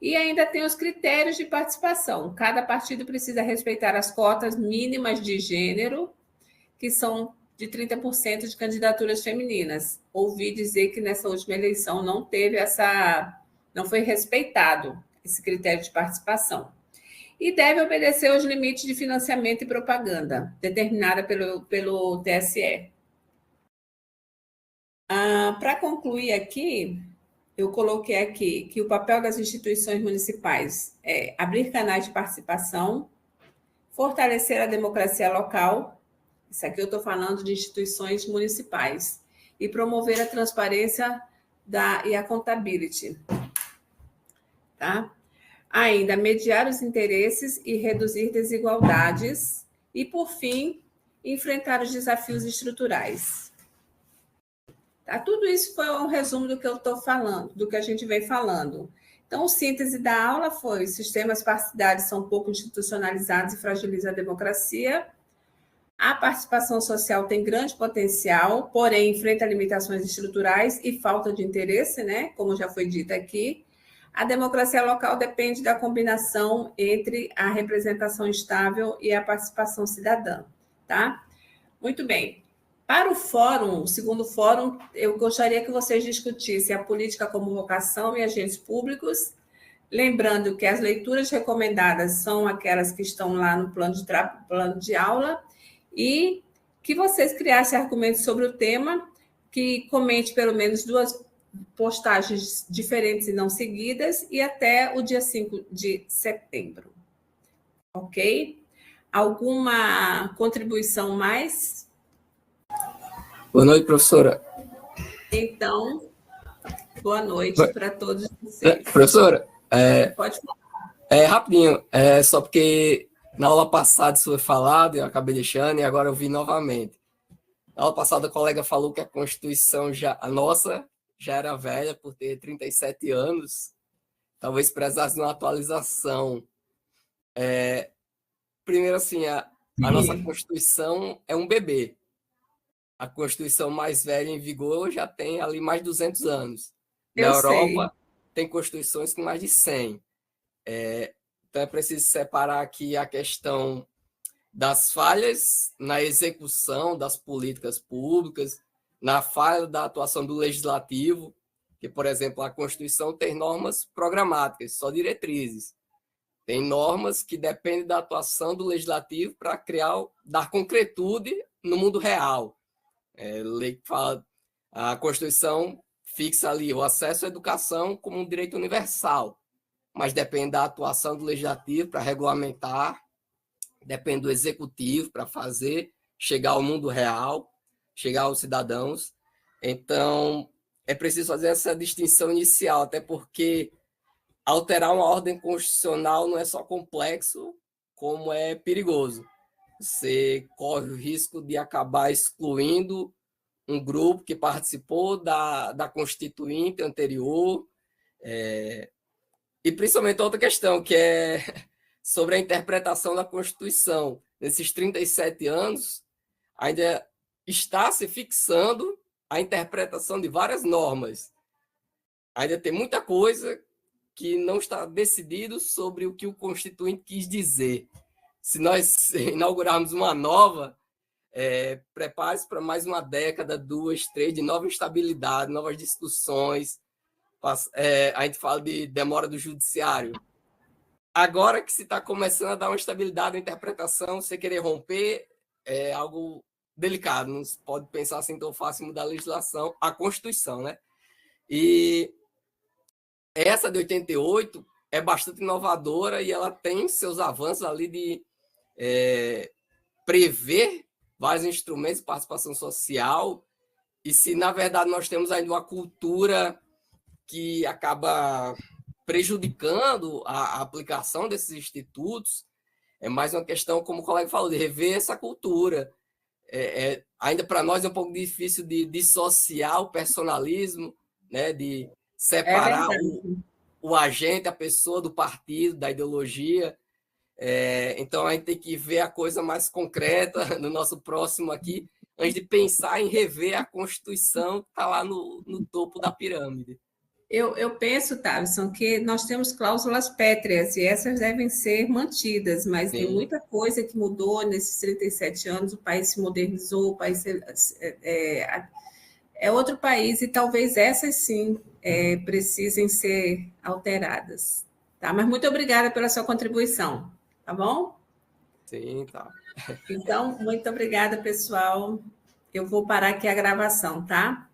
E ainda tem os critérios de participação. Cada partido precisa respeitar as cotas mínimas de gênero, que são de 30% de candidaturas femininas. Ouvi dizer que nessa última eleição não foi respeitado esse critério de participação. E deve obedecer aos limites de financiamento e propaganda, determinada pelo TSE. Para concluir aqui, eu coloquei aqui que o papel das instituições municipais é abrir canais de participação, fortalecer a democracia local, isso aqui eu estou falando de instituições municipais, e promover a transparência e a accountability. Tá? Ainda, mediar os interesses e reduzir desigualdades, e, por fim, enfrentar os desafios estruturais. Tá? Tudo isso foi um resumo do que eu estou falando, do que a gente vem falando. Então, a síntese da aula foi: sistemas partidários são pouco institucionalizados e fragilizam a democracia. A participação social tem grande potencial, porém enfrenta limitações estruturais e falta de interesse, né? Como já foi dito aqui. A democracia local depende da combinação entre a representação estável e a participação cidadã. Tá? Muito bem. Para o segundo fórum, eu gostaria que vocês discutissem a política como vocação e agentes públicos, lembrando que as leituras recomendadas são aquelas que estão lá no plano de aula, e que vocês criassem argumentos sobre o tema, que comente pelo menos postagens diferentes e não seguidas, e até o dia 5 de setembro. Ok? Alguma contribuição mais? Boa noite, professora. Então, boa noite para todos vocês. Professora, Pode falar. Rapidinho, só porque na aula passada isso foi falado, eu acabei deixando, e agora eu vi novamente. Na aula passada, a colega falou que a Constituição, a nossa, já era velha por ter 37 anos, talvez precisasse de uma atualização. Primeiro, assim, a nossa Constituição é um bebê. A Constituição mais velha em vigor já tem ali mais de 200 anos. Na Europa, tem constituições com mais de 100. Então, é preciso separar aqui a questão das falhas na execução das políticas públicas, na falha da atuação do legislativo, que, por exemplo, a Constituição tem normas programáticas, só diretrizes. Tem normas que dependem da atuação do legislativo para dar concretude no mundo real. Lei que fala, a Constituição fixa ali o acesso à educação como um direito universal, mas depende da atuação do legislativo para regulamentar, depende do executivo para fazer chegar ao mundo real, chegar aos cidadãos. Então, é preciso fazer essa distinção inicial, até porque alterar uma ordem constitucional não é só complexo, como é perigoso. Você corre o risco de acabar excluindo um grupo que participou da Constituinte anterior, e principalmente outra questão, que é sobre a interpretação da Constituição. Nesses 37 anos, ainda está se fixando a interpretação de várias normas. Ainda tem muita coisa que não está decidido sobre o que o Constituinte quis dizer. Se nós inaugurarmos uma nova, prepare-se para mais uma década, 2, 3, de nova instabilidade, novas discussões. A gente fala de demora do judiciário. Agora que se está começando a dar uma estabilidade na interpretação, você querer romper é algo delicado. Não se pode pensar assim tão fácil mudar a legislação, a Constituição, né? E essa de 88 é bastante inovadora e ela tem seus avanços ali de prever vários instrumentos de participação social. E se, na verdade, nós temos ainda uma cultura que acaba prejudicando a aplicação desses institutos, é mais uma questão, como o colega falou, de rever essa cultura. Ainda para nós é um pouco difícil de dissociar o personalismo, né, de separar o agente, a pessoa do partido, da ideologia. Então, a gente tem que ver a coisa mais concreta no nosso próximo aqui, antes de pensar em rever a Constituição que está lá no topo da pirâmide. Eu penso, Thaleson, que nós temos cláusulas pétreas e essas devem ser mantidas, mas tem muita coisa que mudou nesses 37 anos, o país se modernizou, o país é outro país e talvez essas sim precisem ser alteradas. Tá? Mas muito obrigada pela sua contribuição, tá bom? Sim, tá. Então, muito obrigada, pessoal. Eu vou parar aqui a gravação, tá?